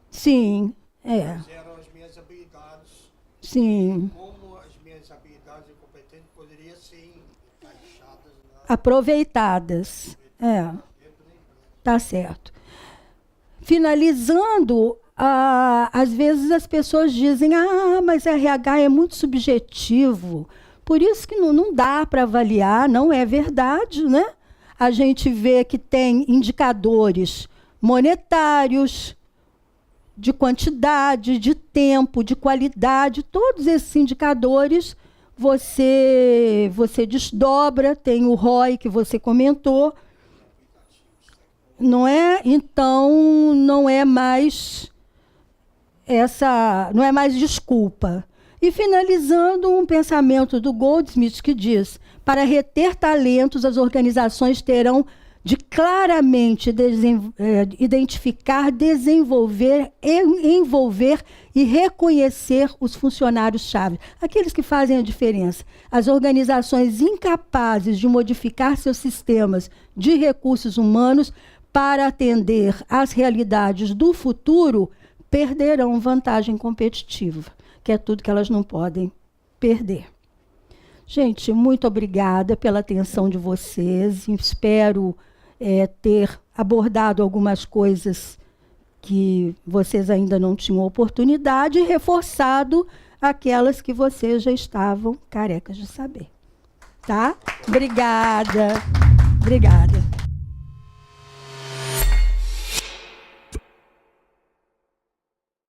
Speaker 1: Sim,
Speaker 2: Quais eram as minhas habilidades.
Speaker 1: Sim.
Speaker 2: Como as minhas habilidades e competências poderiam ser encaixadas
Speaker 1: aproveitadas. Tá certo. Finalizando, às vezes as pessoas dizem, mas RH é muito subjetivo, por isso que não dá para avaliar. Não é verdade, né? A gente vê que tem indicadores monetários, de quantidade, de tempo, de qualidade, todos esses indicadores você desdobra, tem o ROI que você comentou, não é? Então não é mais desculpa. E finalizando, um pensamento do Goldsmith que diz: para reter talentos, as organizações terão de claramente identificar, desenvolver, envolver e reconhecer os funcionários-chave, aqueles que fazem a diferença. As organizações incapazes de modificar seus sistemas de recursos humanos para atender às realidades do futuro perderão vantagem competitiva, que é tudo que elas não podem perder. Gente, muito obrigada pela atenção de vocês. Espero ter abordado algumas coisas que vocês ainda não tinham oportunidade e reforçado aquelas que vocês já estavam carecas de saber. Tá? Obrigada. Obrigada.